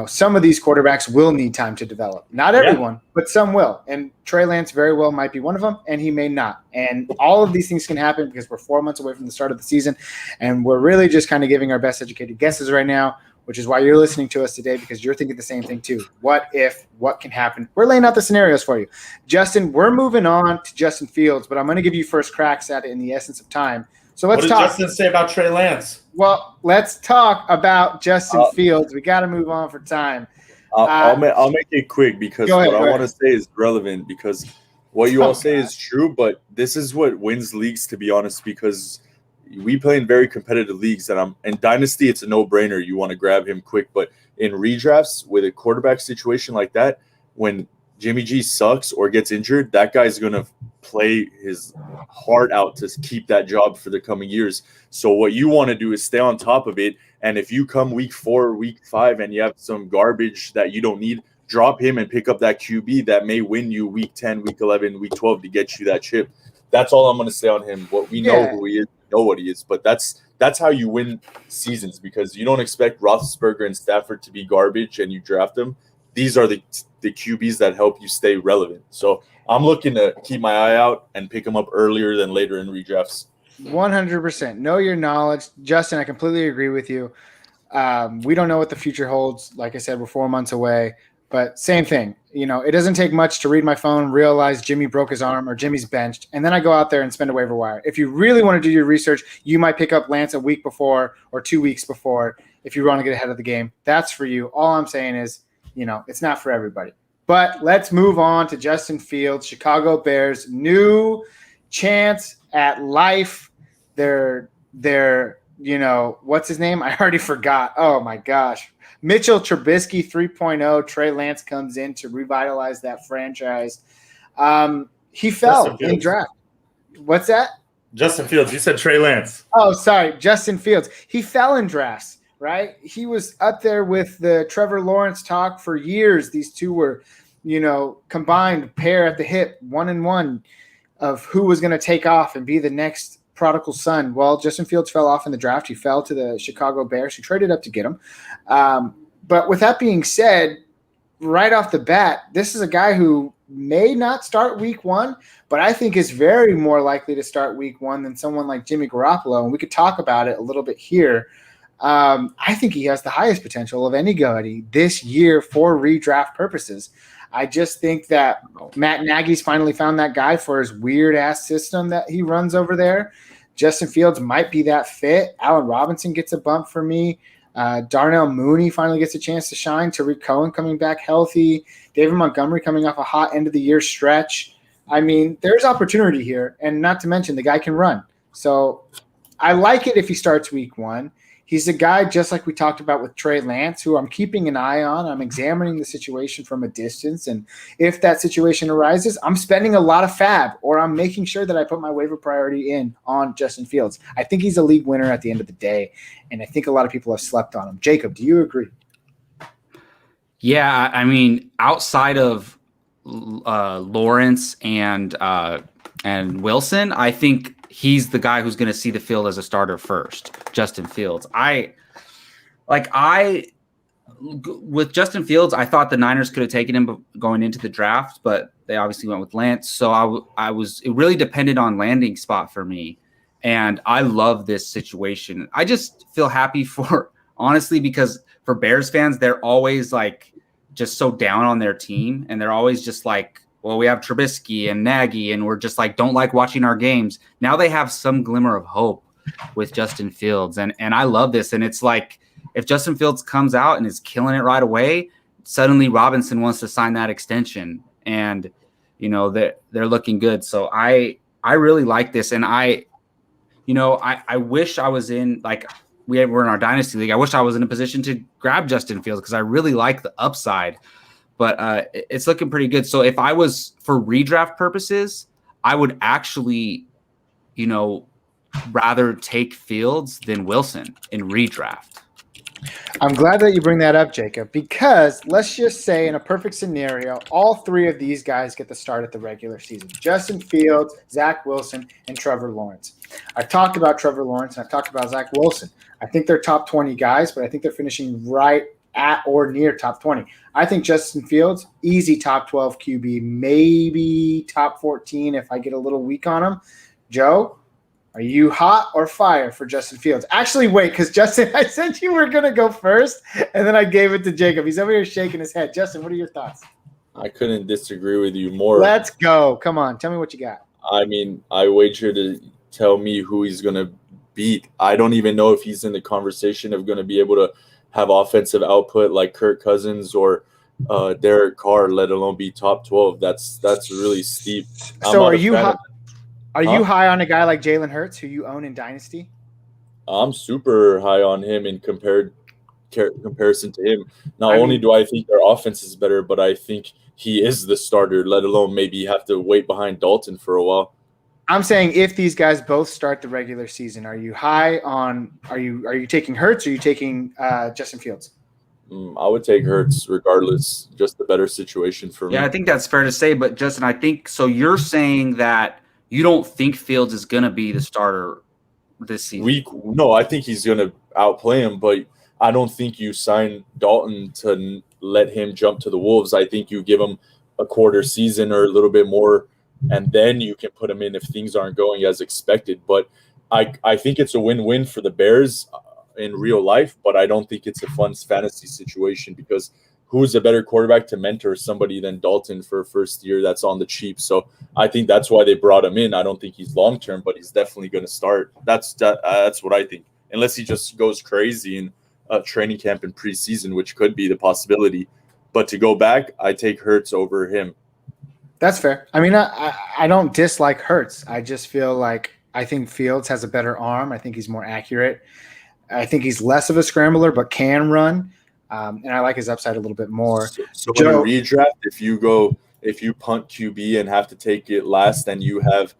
some of these quarterbacks will need time to develop. Not everyone, but some will. And Trey Lance very well might be one of them, and he may not. And all of these things can happen because we're 4 months away from the start of the season, and we're really just kind of giving our best educated guesses right now, which is why you're listening to us today, because you're thinking the same thing too. What if, what can happen? We're laying out the scenarios for you. Justin, we're moving on to Justin Fields, but I'm going to give you first cracks at it in the essence of time. So let's talk. What did Justin say about Trey Lance? Well, let's talk about Justin Fields. We got to move on for time. I'll make it quick because what I want to say is relevant because what you all say is true, but this is what wins leagues, to be honest, because we play in very competitive leagues, and in Dynasty, it's a no-brainer. You want to grab him quick, but in redrafts with a quarterback situation like that, when Jimmy G sucks or gets injured, that guy's going to play his heart out to keep that job for the coming years. So what you want to do is stay on top of it, and if you come week 4, week 5, and you have some garbage that you don't need, drop him and pick up that QB that may win you week 10, week 11, week 12 to get you that chip. That's all I'm going to say on him. What we know who he is. Know what he is, but that's how you win seasons because you don't expect Roethlisberger and Stafford to be garbage and you draft them. These are the QBs that help you stay relevant. So I'm looking to keep my eye out and pick them up earlier than later in redrafts. 100%. Know your knowledge. Justin, I completely agree with you. We don't know what the future holds. Like I said, we're 4 months away. But same thing, it doesn't take much to read my phone, realize Jimmy broke his arm or Jimmy's benched, and then I go out there and spend a waiver wire. If you really want to do your research, you might pick up Lance a week before or 2 weeks before if you want to get ahead of the game. That's for you. All I'm saying is, it's not for everybody. But let's move on to Justin Fields, Chicago Bears, new chance at life. They're what's his name? I already forgot. Oh, my gosh. Mitchell Trubisky 3.0. Trey Lance comes in to revitalize that franchise. He fell in draft. What's that? Justin Fields. You said Trey Lance. Oh, sorry. Justin Fields. He fell in drafts, right? He was up there with the Trevor Lawrence talk for years. These two were, combined pair at the hip, 1-1 of who was going to take off and be the next prodigal son. Well, Justin Fields fell off in the draft. He fell to the Chicago Bears, who traded up to get him. But with that being said, right off the bat, this is a guy who may not start week 1, but I think is very more likely to start week 1 than someone like Jimmy Garoppolo. And we could talk about it a little bit here. I think he has the highest potential of anybody this year for redraft purposes. I just think that Matt Nagy's finally found that guy for his weird ass system that he runs over there. Justin Fields might be that fit. Allen Robinson gets a bump for me. Darnell Mooney finally gets a chance to shine. Tariq Cohen coming back healthy. David Montgomery coming off a hot end of the year stretch. I mean, there's opportunity here, and not to mention the guy can run. So I like it if he starts week 1. He's a guy, just like we talked about with Trey Lance, who I'm keeping an eye on. I'm examining the situation from a distance. And if that situation arises, I'm spending a lot of fab, or I'm making sure that I put my waiver priority in on Justin Fields. I think he's a league winner at the end of the day. And I think a lot of people have slept on him. Jacob, do you agree? Yeah, I mean, outside of Lawrence and Wilson, I think he's the guy who's going to see the field as a starter first, Justin Fields. With Justin Fields, I thought the Niners could have taken him going into the draft, but they obviously went with Lance. So it really depended on landing spot for me. And I love this situation. I just feel happy honestly, because for Bears fans, they're always like just so down on their team. And they're always just like, well, we have Trubisky and Nagy, and we're just like, don't like watching our games. Now they have some glimmer of hope with Justin Fields. And I love this. And it's like, if Justin Fields comes out and is killing it right away, suddenly Robinson wants to sign that extension, and, they're looking good. So I really like this. And I wish I was in, like, we're in our dynasty league. I wish I was in a position to grab Justin Fields, because I really like the upside. But it's looking pretty good. So if I was for redraft purposes, I would actually, rather take Fields than Wilson in redraft. I'm glad that you bring that up, Jacob, because let's just say in a perfect scenario, all 3 of these guys get the start at the regular season. Justin Fields, Zach Wilson, and Trevor Lawrence. I've talked about Trevor Lawrence, and I've talked about Zach Wilson. I think they're top 20 guys, but I think they're finishing right at or near top 20. I think Justin Fields, easy top 12 QB, maybe top 14 if I get a little weak on him. Joe, are you hot or fire for Justin Fields? Actually, wait, because Justin, I said you were going to go first, and then I gave it to Jacob. He's over here shaking his head. Justin, what are your thoughts? I couldn't disagree with you more. Let's go. Come on. Tell me what you got. I mean, I wager to tell me who he's going to beat. I don't even know if he's in the conversation of going to be able to have offensive output like Kirk Cousins or Derek Carr, let alone be top 12. That's really steep. So are you you high on a guy like Jalen Hurts, who you own in Dynasty? I'm super high on him in comparison to him. Not only do I think their offense is better, but I think he is the starter, let alone maybe you have to wait behind Dalton for a while. I'm saying if these guys both start the regular season, are you high on – are you taking Hurts or are you taking Justin Fields? I would take Hurts regardless, just the better situation for me. Yeah, I think that's fair to say. But, Justin, I think – so you're saying that you don't think Fields is going to be the starter this season? No, I think he's going to outplay him, but I don't think you sign Dalton to let him jump to the Wolves. I think you give him a quarter season or a little bit more, and then you can put him in if things aren't going as expected. But I think it's a win-win for the Bears in real life, but I don't think it's a fun fantasy situation because who's a better quarterback to mentor somebody than Dalton for first year that's on the cheap? So I think that's why they brought him in. I don't think he's long-term, but he's definitely going to start. That's what I think, unless he just goes crazy in training camp and preseason, which could be the possibility. But to go back, I take Hurts over him. That's fair. I mean, I don't dislike Hurts. I just feel like I think Fields has a better arm. I think he's more accurate. I think he's less of a scrambler, but can run. And I like his upside a little bit more. So in a redraft, if you punt QB and have to take it last, then you have,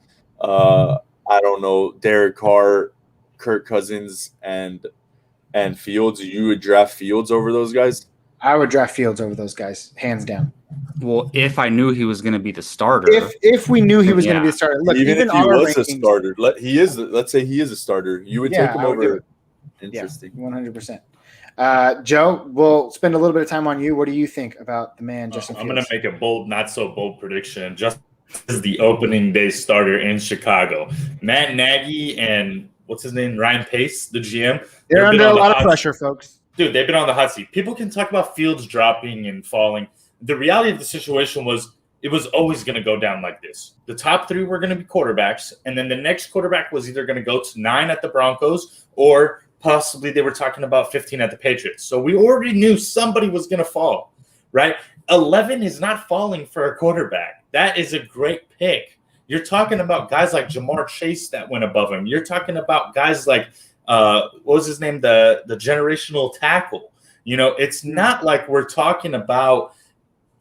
Derek Carr, Kirk Cousins, and Fields. You would draft Fields over those guys? I would draft Fields over those guys, hands down. Well, if I knew he was going to be the starter. If we knew he was going to be the starter. Look, even if he was a starter, let's say he is a starter, you would take him over. Interesting. Yeah, 100%. Joe, we'll spend a little bit of time on you. What do you think about the man, Justin Fields? I'm going to make a bold, not so bold prediction. Just as the opening day starter in Chicago. Matt Nagy and what's his name? Ryan Pace, the GM. They're under a lot of pressure, folks. Dude, they've been on the hot seat. People can talk about Fields dropping and falling. the reality of the situation was it was always going to go down like this. The top 3 were going to be quarterbacks, and then the next quarterback was either going to go to 9 at the Broncos or possibly they were talking about 15 at the Patriots. So we already knew somebody was going to fall, right? 11 is not falling for a quarterback. That is a great pick. You're talking about guys like Jamar Chase that went above him. You're talking about guys like, what was his name? The generational tackle. You know, it's not like we're talking about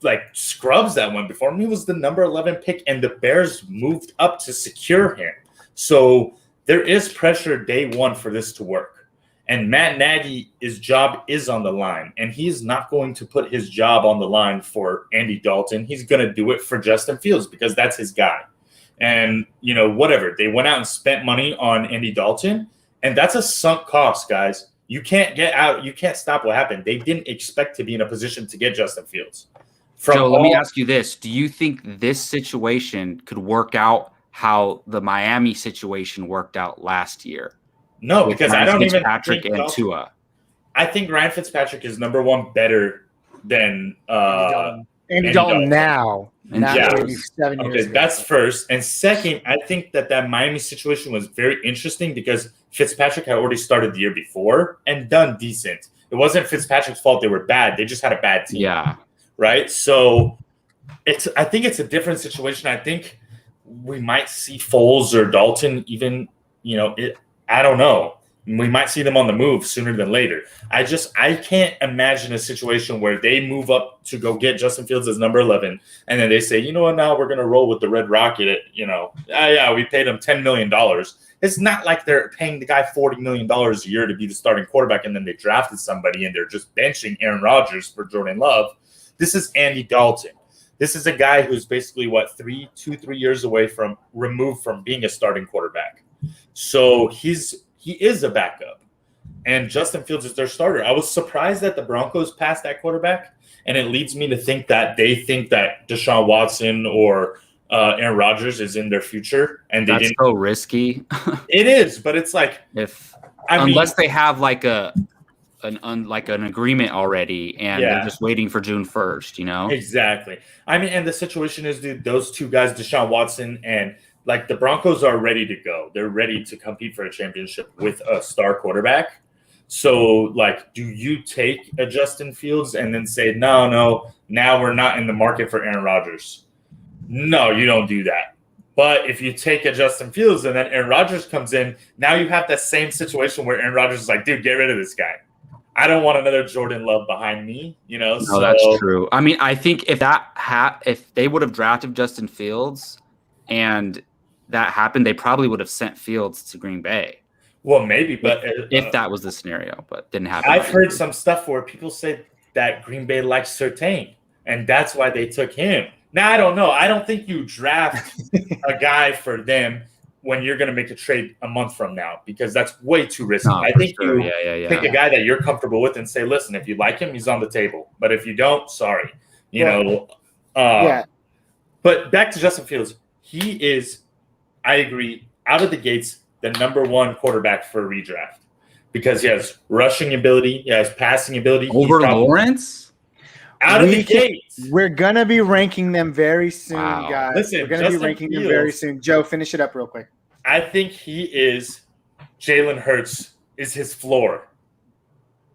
like scrubs that went before him. He was the number 11 pick, and the Bears moved up to secure him. So there is pressure day one for this to work. And Matt Nagy, his job is on the line, and he's not going to put his job on the line for Andy Dalton. He's going to do it for Justin Fields because that's his guy. And, you know, whatever. They went out and spent money on Andy Dalton, and that's a sunk cost, guys. You can't get out. You can't stop what happened. They didn't expect to be in a position to get Justin Fields. So let me ask you this. Do you think this situation could work out how the Miami situation worked out last year? No, because I don't even Patrick and Tua. I think Ryan Fitzpatrick is number 1 better than Andy Dalton now. Not maybe 7 years ago. That's first. And second, I think that Miami situation was very interesting because Fitzpatrick had already started the year before and done decent. It wasn't Fitzpatrick's fault they were bad. They just had a bad team. Yeah. Right? So I think it's a different situation. I think we might see Foles or Dalton even, you know, I don't know. We might see them on the move sooner than later. I can't imagine a situation where they move up to go get Justin Fields as number 11, and then they say, you know what, now we're going to roll with the Red Rocket. You know, we paid him $10 million. It's not like they're paying the guy $40 million a year to be the starting quarterback, and then they drafted somebody and they're just benching Aaron Rodgers for Jordan Love. This is Andy Dalton. This is a guy who's basically, 3 years away from removed from being a starting quarterback. So he is a backup, and Justin Fields is their starter. I was surprised that the Broncos passed that quarterback, and it leads me to think that they think that Deshaun Watson or Aaron Rodgers is in their future, and that's so risky. It is, but it's like unless they have like an agreement already, and they're just waiting for June 1st. You know, exactly. I mean, and the situation is, dude, those two guys, Deshaun Watson and. Like the Broncos are ready to go. They're ready to compete for a championship with a star quarterback. So, like, do you take a Justin Fields and then say, no, now we're not in the market for Aaron Rodgers? No, you don't do that. But if you take a Justin Fields and then Aaron Rodgers comes in, now you have that same situation where Aaron Rodgers is like, dude, get rid of this guy. I don't want another Jordan Love behind me, you know? No, that's true. I mean, I think if they would have drafted Justin Fields and that happened, they probably would have sent Fields to Green Bay. Well, maybe, but if that was the scenario, but didn't happen. I've heard some stuff where people say that Green Bay likes Surtain, and that's why they took him. Now, I don't know. I don't think you draft a guy for them when you're going to make a trade a month from now, because that's way too risky. No, I think sure. you pick a guy that you're comfortable with and say, listen, if you like him, he's on the table. But if you don't, sorry. But back to Justin Fields. He is, I agree, out of the gates, the number 1 quarterback for a redraft because he has rushing ability, he has passing ability. Over Lawrence? Out of the gates. We're going to be ranking them very soon, guys. Listen, we're going to be ranking them very soon. Joe, finish it up real quick. I think Jalen Hurts is his floor.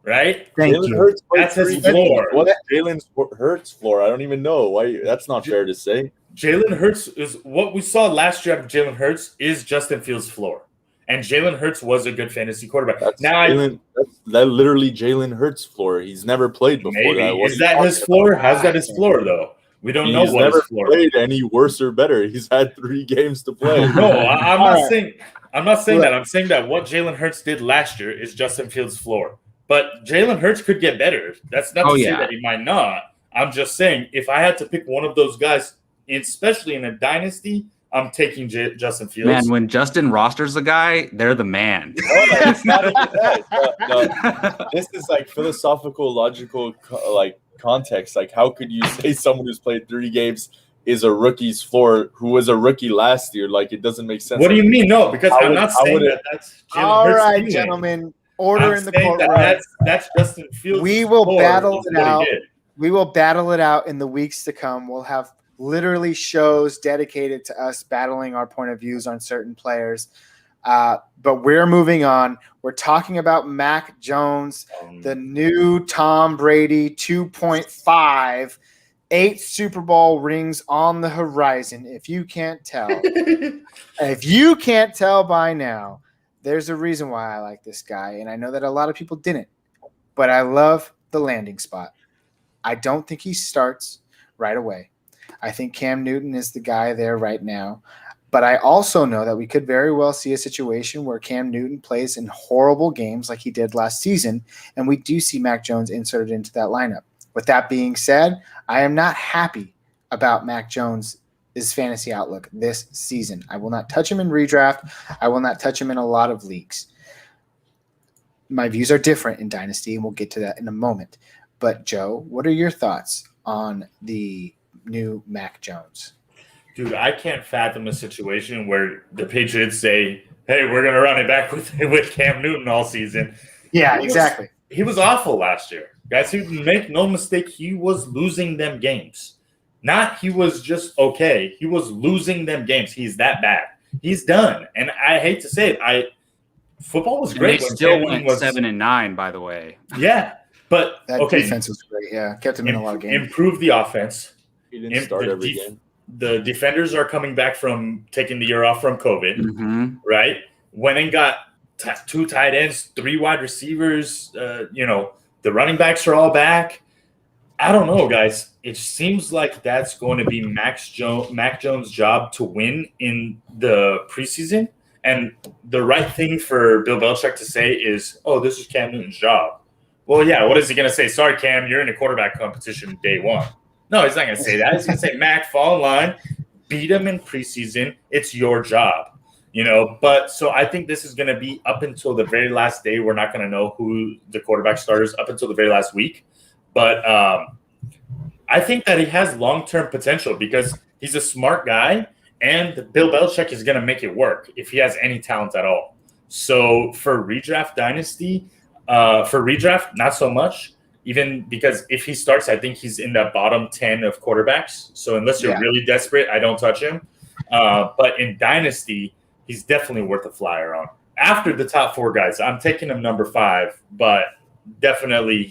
Right? Thank Jalen you. Hurts that's his floor. What's Jalen Hurts' floor? I don't even know. Why? That's not fair to say. Jalen Hurts is what we saw last year out of Jalen Hurts is Justin Fields' floor. And Jalen Hurts was a good fantasy quarterback. That's literally Jalen Hurts' floor. He's never played before. Maybe. Is that his floor? How's that his floor, though? We don't know what his floor is. He's never played any worse or better. He's had 3 games to play. No, I'm not saying that. I'm saying that what Jalen Hurts did last year is Justin Fields' floor. But Jalen Hurts could get better. That's not to say that he might not. I'm just saying if I had to pick one of those guys, especially in a dynasty, I'm taking Justin Fields. Man, when Justin rosters a guy, they're the man. It's not even that. This is like philosophical, logical, like context. Like, how could you say someone who's played 30 games is a rookie's floor who was a rookie last year? Like, it doesn't make sense. What do you mean? No, because I'm not saying that's Jalen Hurts. All right, anyway. gentlemen. Order I'm in the courtroom. That's Justin Fields. We will battle it out. We will battle it out in the weeks to come. We'll have literally shows dedicated to us battling our point of views on certain players. But we're moving on. We're talking about Mac Jones, the new Tom Brady 2.5, 8 Super Bowl rings on the horizon. If you can't tell, by now, there's a reason why I like this guy. And I know that a lot of people didn't, but I love the landing spot. I don't think he starts right away. I think Cam Newton is the guy there right now. But I also know that we could very well see a situation where Cam Newton plays in horrible games like he did last season, and we do see Mac Jones inserted into that lineup. With that being said, I am not happy about Mac Jones' fantasy outlook this season. I will not touch him in redraft. I will not touch him in a lot of leagues. My views are different in Dynasty, and we'll get to that in a moment. But, Joe, what are your thoughts on the new Mac Jones? Dude, I can't fathom a situation where the Patriots say, hey, we're going to run it back with Cam Newton all season. Yeah, exactly. He was awful last year. Guys, make no mistake, he was losing them games. Not he was just okay. He was losing them games. He's that bad. He's done. And I hate to say it. Football was great. They still went 7-9, by the way. Yeah. But, that defense was great. Yeah, kept him in a lot of games. Improve the offense. He didn't start every game. The defenders are coming back from taking the year off from COVID, right? Went and got 2 tight ends, 3 wide receivers. The running backs are all back. I don't know, guys. It seems like that's going to be Mac Jones' job to win in the preseason. And the right thing for Bill Belichick to say is, oh, this is Cam Newton's job. Well, yeah, what is he going to say? Sorry, Cam, you're in a quarterback competition day 1. No, he's not going to say that. He's going to say, Mac, fall in line, beat him in preseason. It's your job, But so I think this is going to be up until the very last day. We're not going to know who the quarterback starters up until the very last week. But I think that he has long-term potential because he's a smart guy, and Bill Belichick is going to make it work if he has any talent at all. So for redraft dynasty, not so much. Even because if he starts, I think he's in that bottom 10 of quarterbacks. So unless you're really desperate, I don't touch him. But in Dynasty, he's definitely worth a flyer on. After the top 4 guys, I'm taking him number 5. But definitely,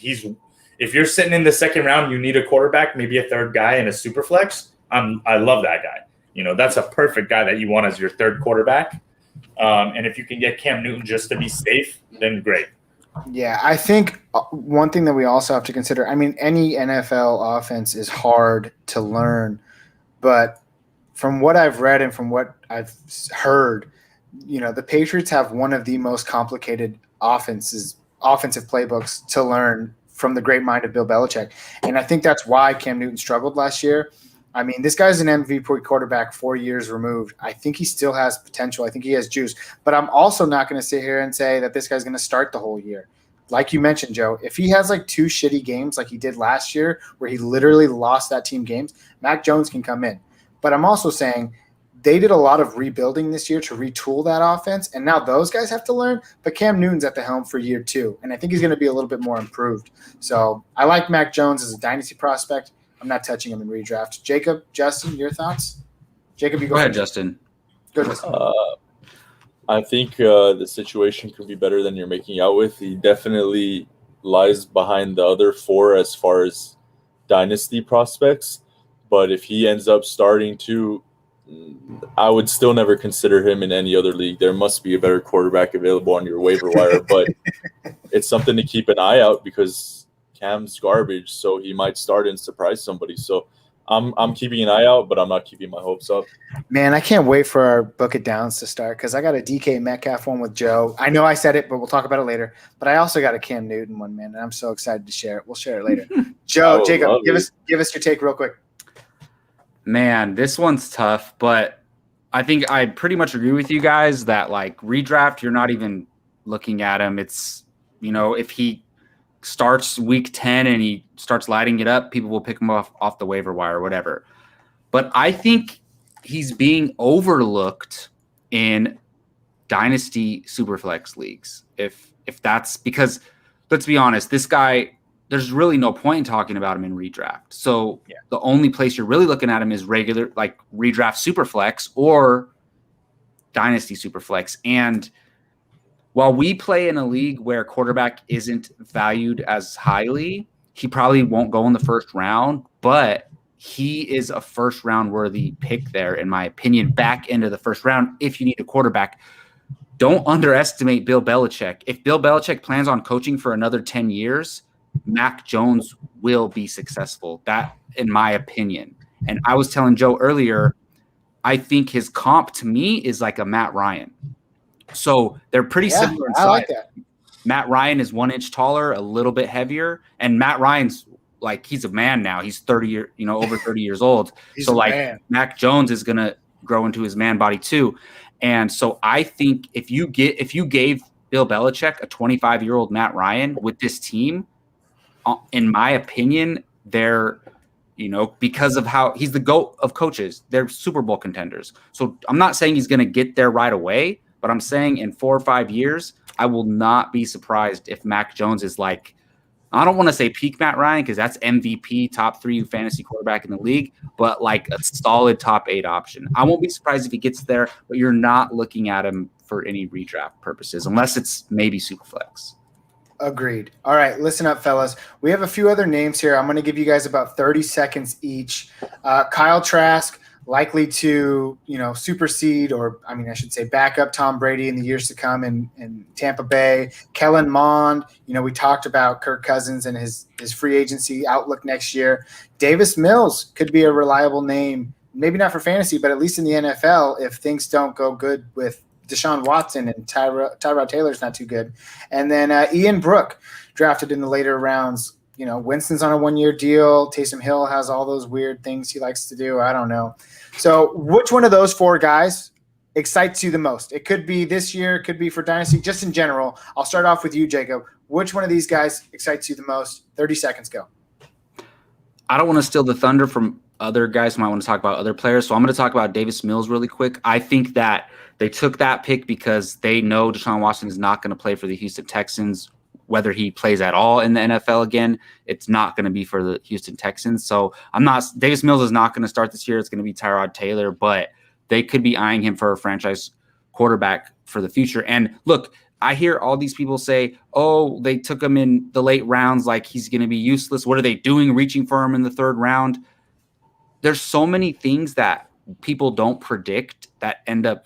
if you're sitting in the second round, you need a quarterback, maybe a third guy in a super flex. I love that guy. That's a perfect guy that you want as your third quarterback. And if you can get Cam Newton just to be safe, then great. Yeah, I think one thing that we also have to consider, any NFL offense is hard to learn, but from what I've read and from what I've heard, the Patriots have one of the most complicated offensive playbooks to learn from the great mind of Bill Belichick. And I think that's why Cam Newton struggled last year. This guy's an MVP quarterback 4 years removed. I think he still has potential. I think he has juice. But I'm also not going to sit here and say that this guy's going to start the whole year. Like you mentioned, Joe, if he has 2 shitty games like he did last year where he literally lost that team games, Mac Jones can come in. But I'm also saying they did a lot of rebuilding this year to retool that offense, and now those guys have to learn. But Cam Newton's at the helm for year 2, and I think he's going to be a little bit more improved. So I like Mac Jones as a dynasty prospect. I'm not touching him in redraft. Jacob, Justin, your thoughts? Jacob, you go ahead, Justin. Good. I think the situation could be better than you're making out with. He definitely lies behind the other 4 as far as dynasty prospects. But if he ends up starting to, I would still never consider him in any other league. There must be a better quarterback available on your waiver wire. But it's something to keep an eye out because Cam's garbage, so he might start and surprise somebody. So I'm keeping an eye out, but I'm not keeping my hopes up. Man, I can't wait for our Book It Downs to start because I got a DK Metcalf one with Joe. I know I said it, but we'll talk about it later. But I also got a Cam Newton one, man, and I'm so excited to share it. We'll share it later. Joe, Jacob, give us your take real quick. Man, this one's tough, but I think I pretty much agree with you guys that redraft, you're not even looking at him. It's, if he starts week 10 and he starts lighting it up, people will pick him off the waiver wire or whatever. But I think he's being overlooked in dynasty superflex leagues. If that's because, let's be honest, this guy there's really no point in talking about him in redraft. So the only place you're really looking at him is regular, like redraft superflex or dynasty superflex. And while we play in a league where quarterback isn't valued as highly, he probably won't go in the first round, but he is a first round worthy pick there, in my opinion, back into the first round if you need a quarterback. Don't underestimate Bill Belichick. If Bill Belichick plans on coaching for another 10 years, Mac Jones will be successful. That, in my opinion. And I was telling Joe earlier, I think his comp to me is like a Matt Ryan. So they're pretty similar in size. I like that. Matt Ryan is 1 inch taller, a little bit heavier, and Matt Ryan's like, he's a man now. He's over 30 years old. So like man. Mac Jones is gonna grow into his man body too. And so I think if you gave Bill Belichick a 25-year-old Matt Ryan with this team, in my opinion, they're, because of how he's the GOAT of coaches, they're Super Bowl contenders. So I'm not saying he's going to get there right away, but I'm saying in 4 or 5 years, I will not be surprised if Mac Jones is like, I don't want to say peak Matt Ryan because that's MVP, top 3 fantasy quarterback in the league, but like a solid top 8 option. I won't be surprised if he gets there, but you're not looking at him for any redraft purposes, unless it's maybe Superflex. Agreed. All right, listen up, fellas. We have a few other names here. I'm going to give you guys about 30 seconds each. Kyle Trask, likely to, supersede, or I should say back up Tom Brady in the years to come in Tampa Bay. Kellen Mond, we talked about Kirk Cousins and his free agency outlook next year. Davis Mills could be a reliable name, maybe not for fantasy, but at least in the NFL if things don't go good with Deshaun Watson and Tyrod Taylor's not too good. And then Ian Brook, drafted in the later rounds. Winston's on a 1-year deal. Taysom Hill has all those weird things he likes to do. I don't know. So which one of those 4 guys excites you the most? It could be this year. It could be for Dynasty. Just in general, I'll start off with you, Jacob. Which one of these guys excites you the most? 30 seconds, go. I don't want to steal the thunder from other guys who might want to talk about other players. So I'm going to talk about Davis Mills really quick. I think that they took that pick because they know Deshaun Watson is not going to play for the Houston Texans. Whether he plays at all in the NFL again, it's not going to be for the Houston Texans. So Davis Mills is not going to start this year. It's going to be Tyrod Taylor, but they could be eyeing him for a franchise quarterback for the future. And look, I hear all these people say, oh, they took him in the late rounds, like he's going to be useless. What are they doing reaching for him in the 3rd round? There's so many things that people don't predict that end up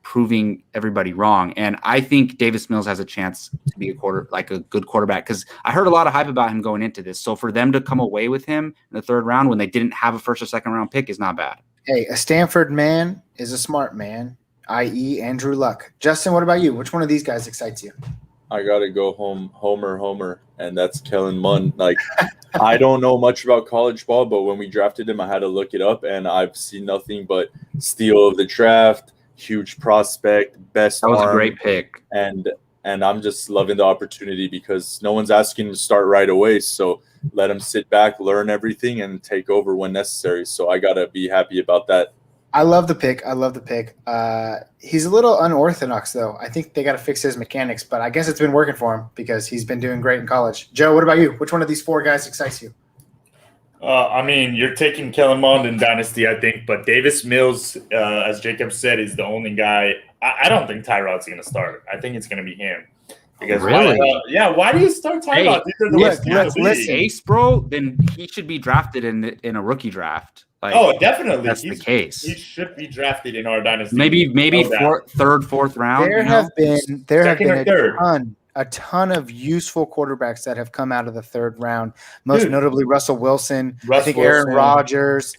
proving everybody wrong. And I think Davis Mills has a chance to be a good quarterback because I heard a lot of hype about him going into this. So for them to come away with him in the 3rd round when they didn't have a 1st or 2nd round pick is not bad. Hey, a Stanford man is a smart man, i.e. Andrew Luck. Justin, what about you? Which one of these guys excites you? I got to go Homer, and that's Kellen Mond. Like, I don't know much about college ball, but when we drafted him, I had to look it up, and I've seen nothing but steal of the draft, huge prospect, best arm. That was a great pick. And I'm just loving the opportunity because no one's asking him to start right away. So let him sit back, learn everything, and take over when necessary. So I got to be happy about that. I love the pick. He's a little unorthodox, though. I think they got to fix his mechanics, but I guess it's been working for him because he's been doing great in college. Joe, what about you? Which one of these 4 guys excites you? You're taking Kellen Mond in Dynasty, I think, but Davis Mills, as Jacob said, is the only guy. I don't think Tyrod's going to start. I think it's going to be him. Because really? Why do you start Tyrod? Listen, Ace, bro, then he should be drafted in a rookie draft. Definitely. That's the case. He should be drafted in our Dynasty. Maybe 3rd, 4th round. There have been a ton of useful quarterbacks that have come out of the 3rd round, most notably Russell Wilson. Aaron Rodgers.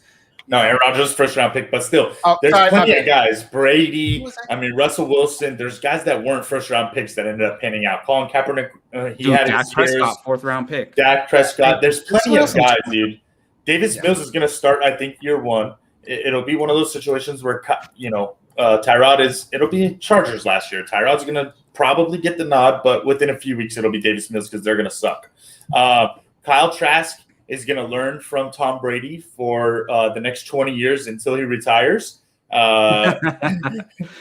No, Aaron Rodgers, 1st round pick, but still, there's plenty of guys. Brady, Russell Wilson. There's guys that weren't 1st round picks that ended up panning out. Colin Kaepernick, had Dak Prescott, 4th round pick. Dak Prescott. There's plenty of guys, dude. Davis Mills is going to start, I think, year 1. It'll be one of those situations where, Tyrod it'll be Chargers last year. Tyrod's going to probably get the nod, but within a few weeks, it'll be Davis Mills because they're going to suck. Kyle Trask is going to learn from Tom Brady for the next 20 years until he retires. And So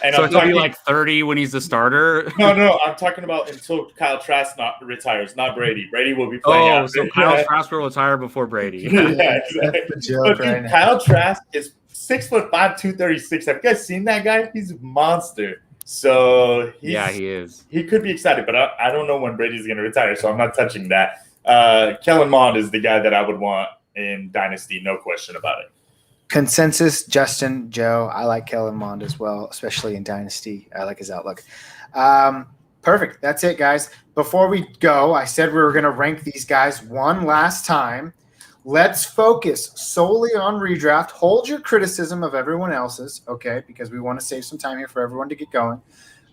I'm it'll be talking, like 30 when he's the starter. no, I'm talking about until Kyle Trask not retires, not Brady. Brady will be playing Oh, after. so Kyle Trask will retire before Brady. Yeah, That's exactly. the joke But right dude, now. Kyle Trask is 6'5", 236. Have you guys seen that guy? He's a monster. So Yeah, he is. he could be excited, but I don't know when Brady's going to retire, so I'm not touching that. Kellen Mond is the guy that I would want in Dynasty, no question about it. Consensus, Justin, Joe. I like Kellen Mond as well, especially in Dynasty. I like his outlook. Perfect. That's it, guys. Before we go, I said we were going to rank these guys one last time. Let's focus solely on redraft. Hold your criticism of everyone else's, okay, because we want to save some time here for everyone to get going.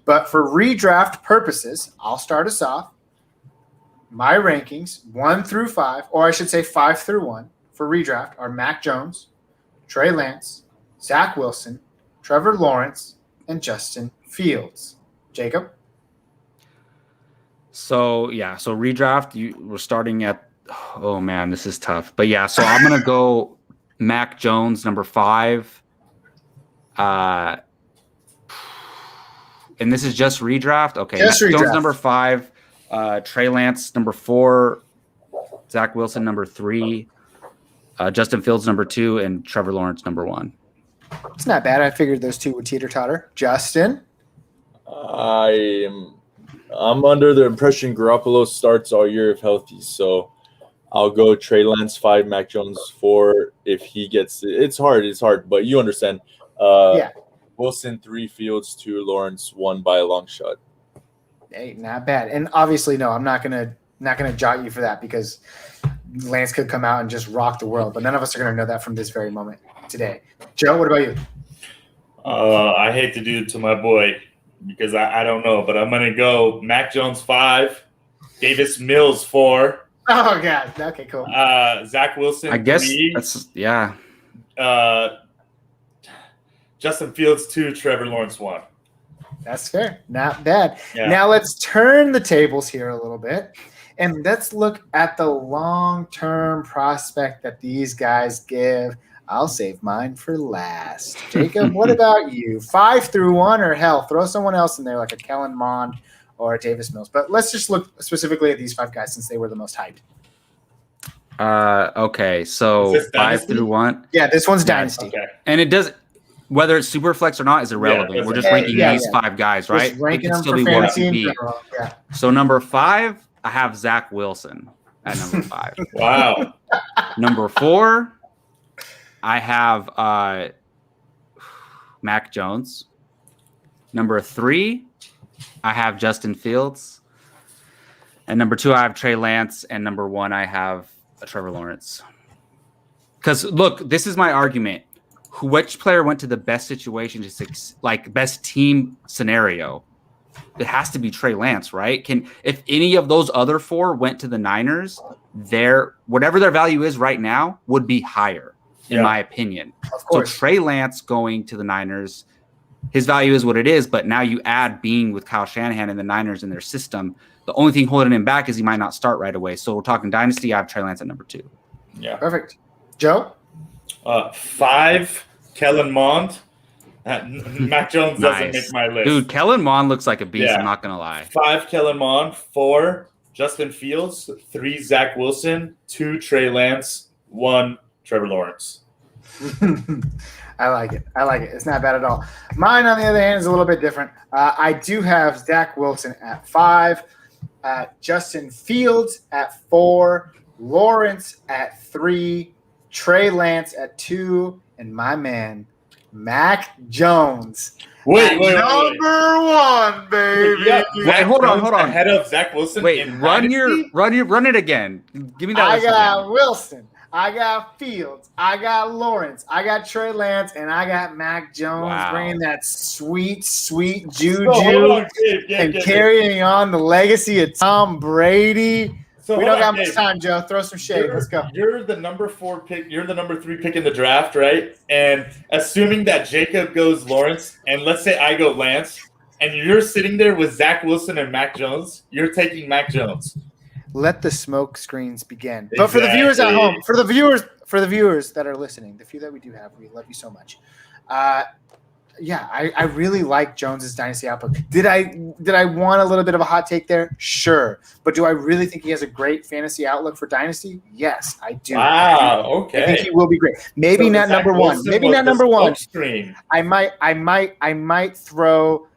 But for redraft purposes, I'll start us off. My rankings, 1 through 5, or I should say 5 through 1 for redraft are Mac Jones, Trey Lance, Zach Wilson, Trevor Lawrence, and Justin Fields. Jacob? So redraft, we're starting at, oh man, this is tough. But yeah, so I'm gonna go Mac Jones number 5. And this is just redraft. Okay, Just Mac redraft. Jones number 5, Trey Lance number 4, Zach Wilson number 3, Justin Fields number 2, and Trevor Lawrence number 1. It's not bad. I figured those two would teeter-totter. Justin? I'm under the impression Garoppolo starts all year if healthy, so I'll go Trey Lance 5, Mac Jones 4. If he gets it's hard, but you understand. Yeah. Wilson 3, Fields 2, Lawrence 1 by a long shot. Hey, not bad. And obviously, no, I'm not gonna jot you for that because Lance could come out and just rock the world. But none of us are gonna know that from this very moment today. Joe, what about you? I hate to do it to my boy because I don't know, but I'm going to go Mac Jones 5, Davis Mills 4, Oh God. Okay, cool. Zach Wilson I guess 3, that's yeah. Justin Fields 2, Trevor Lawrence 1. That's fair. Not bad. Yeah. Now let's turn the tables here a little bit and let's look at the long-term prospect that these guys give. I'll save mine for last. Jacob, what about you? 5 through 1 or hell, throw someone else in there like a Kellen Mond or a Davis Mills. But let's just look specifically at these 5 guys since they were the most hyped. Okay, so Is this 5 Dynasty? through 1. Yeah, this one's Dynasty. Okay. And it does, whether it's super flex or not is irrelevant. Yeah, We're just yeah, ranking yeah, these yeah. 5 guys, right? Just ranking It them can for still be one fantasy in QB. general. Yeah. So number 5, I have Zach Wilson at number 5. Wow. Number 4, I have Mac Jones. Number 3, I have Justin Fields. And number 2, I have Trey Lance. And number 1, I have Trevor Lawrence. Because look, this is my argument. Which player went to the best situation to best team scenario? It has to be Trey Lance, right? If any of those other 4 went to the Niners, whatever their value is right now would be higher, in my opinion. Of So course. Trey Lance going to the Niners, his value is what it is, but now you add being with Kyle Shanahan and the Niners in their system. The only thing holding him back is he might not start right away. So we're talking Dynasty, I have Trey Lance at number 2. Yeah. Perfect. Joe? 5, Kellen Mond. Mac Jones doesn't make my list. Dude, Kellen Mond looks like a beast, Yeah. I'm not going to lie. 5, Kellen Mond. 4, Justin Fields. 3, Zach Wilson. 2, Trey Lance. 1, Trevor Lawrence. I like it. It's not bad at all. Mine, on the other hand, is a little bit different. I do have Zach Wilson at 5, Justin Fields at 4, Lawrence at 3, Trey Lance at 2, and my man, Mac Jones. Wait. Number 1, baby. Yeah, Wait, hold on. Ahead of Zach Wilson. Wait, in run Dynasty? it again. Give me that I list got again. Wilson. I got Fields. I got Lawrence. I got Trey Lance, and I got Mac Jones Wow. bringing that sweet, sweet juju So, hold on, Gabe, and Gabe. carrying on the legacy of Tom Brady. So We hold don't on, got much Gabe. time, Joe. Throw some shade. Let's go. You're the number 4 pick. You're the number 3 pick in the draft, right? And assuming that Jacob goes Lawrence, and let's say I go Lance, and you're sitting there with Zach Wilson and Mac Jones, you're taking Mac Jones. Let the smoke screens begin. But for the viewers at home, for the viewers that are listening, the few that we do have, we love you so much. yeah, I really like Jones's dynasty outlook. Did I want a little bit of a hot take there? Sure. But do I really think he has a great fantasy outlook for dynasty? Yes, I do. Wow. I Okay. think he will be great. Maybe So not Zach number one. Wilson Maybe was not the number one. smokescreen. I might throw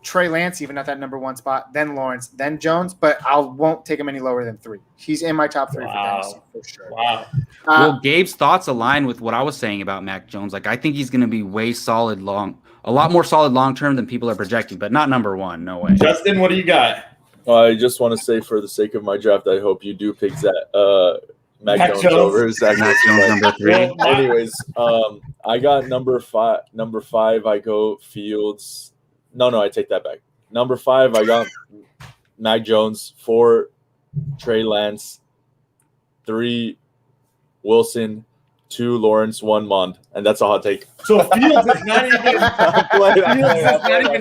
Trey Lance even at that number one spot, then Lawrence, then Jones, but I won't take him any lower than 3. He's in my top 3 for dynasty for sure. Wow. Well, Gabe's thoughts align with what I was saying about Mac Jones. Like, I think he's going to be a lot more solid long term than people are projecting, but not number one. No way. Justin, what do you got? I just want to say, for the sake of my draft, I hope you do pick Mac Jones Jones. over Zach Mac Wilson. Jones number 3. Anyways, I got number 5. Number 5, I go Fields. No, I take that back. Number 5, I got Mac Jones. 4, Trey Lance. 3, Wilson. 2, Lawrence. 1, Mond. And that's a hot take. So Fields is not even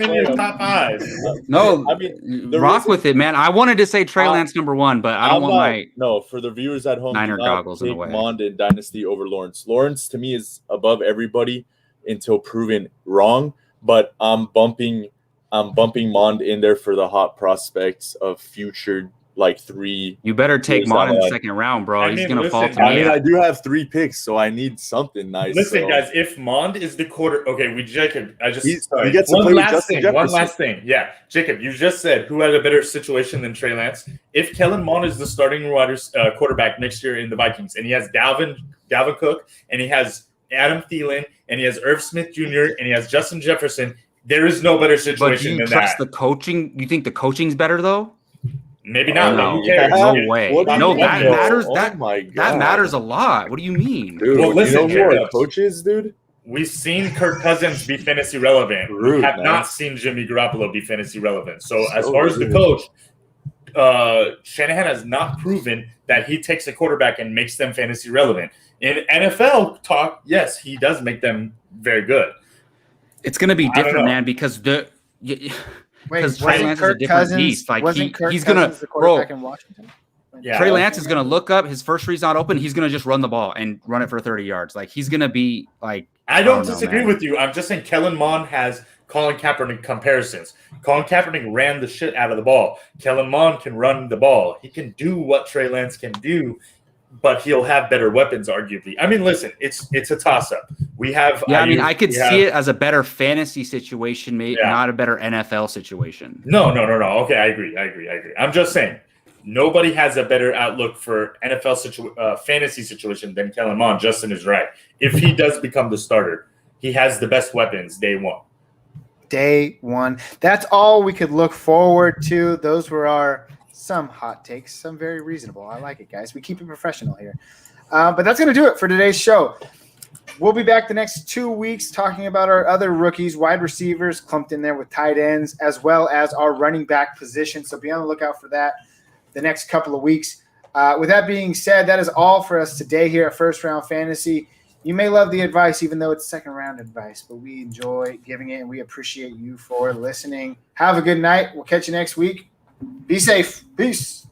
in your I'm top 5. No, I mean, the rock reason- with it, man. I wanted to say Trey Lance number 1, but I don't want my. No, for the viewers at home, Niner do not goggles in the take way. Mond in Dynasty over Lawrence. Lawrence to me is above everybody until proven wrong. But I'm bumping Mond in there for the hot prospects of future 3. You better take Years Mond in the on. second round, bro. I He's mean, gonna listen, fall to I me. mean, I do have 3 picks, so I need something nice. Listen, so. guys, if Mond is the quarter, okay, Jacob, He gets to play with Justin One Jefferson. last thing. Yeah, Jacob, you just said who had a better situation than Trey Lance. If Kellen Mond is the starting quarterback next year in the Vikings, and he has Dalvin Cook, and he has Adam Thielen, and he has Irv Smith Jr., and he has Justin Jefferson, there is no better But do situation you than trust that. the coaching? You think the coaching's better though? Maybe not. No, Who cares? no way. What do you No, mean, that bro? matters. Oh That my God. that matters a lot. What do you mean? Dude, Well, listen, you know who our Jacob. coach is, dude? We've seen Kirk Cousins be fantasy relevant. We Rude, have man. not seen Jimmy Garoppolo be fantasy relevant. So as So far as the rude. coach, Shanahan has not proven that he takes a quarterback and makes them fantasy relevant. In NFL talk, yes, he does make them very good. It's gonna be I don't different, know. man, because Wait, Because Trey wasn't Lance is a Kirk different Cousins, beast. Like, wasn't Kirk he's gonna- Cousins the quarterback bro. in Washington? Yeah. Trey Lance is gonna look up, his first read's not open, he's gonna just run the ball and run it for 30 yards. Like, he's gonna be like, I don't know, disagree man. with you. I'm just saying Kellen Mond has Colin Kaepernick comparisons. Colin Kaepernick ran the shit out of the ball. Kellen Mond can run the ball. He can do what Trey Lance can do, but he'll have better weapons, arguably. I mean, listen, it's a toss-up. We have yeah, I mean, Ayuk, I could we see have- it as a better fantasy situation, maybe Yeah. not a better NFL situation. No. Okay, I agree. I'm just saying, nobody has a better outlook for NFL fantasy situation than Kellen Mond. Justin is right. If he does become the starter, he has the best weapons day one. Day one. That's all we could look forward to. Those were some hot takes, some very reasonable. I like it, guys. We keep it professional here. But that's going to do it for today's show. We'll be back the next 2 weeks talking about our other rookies, wide receivers clumped in there with tight ends, as well as our running back position. So be on the lookout for that the next couple of weeks. With that being said, that is all for us today here at First Round Fantasy. You may love the advice, even though it's second round advice, but we enjoy giving it, and we appreciate you for listening. Have a good night. We'll catch you next week. Be safe. Peace.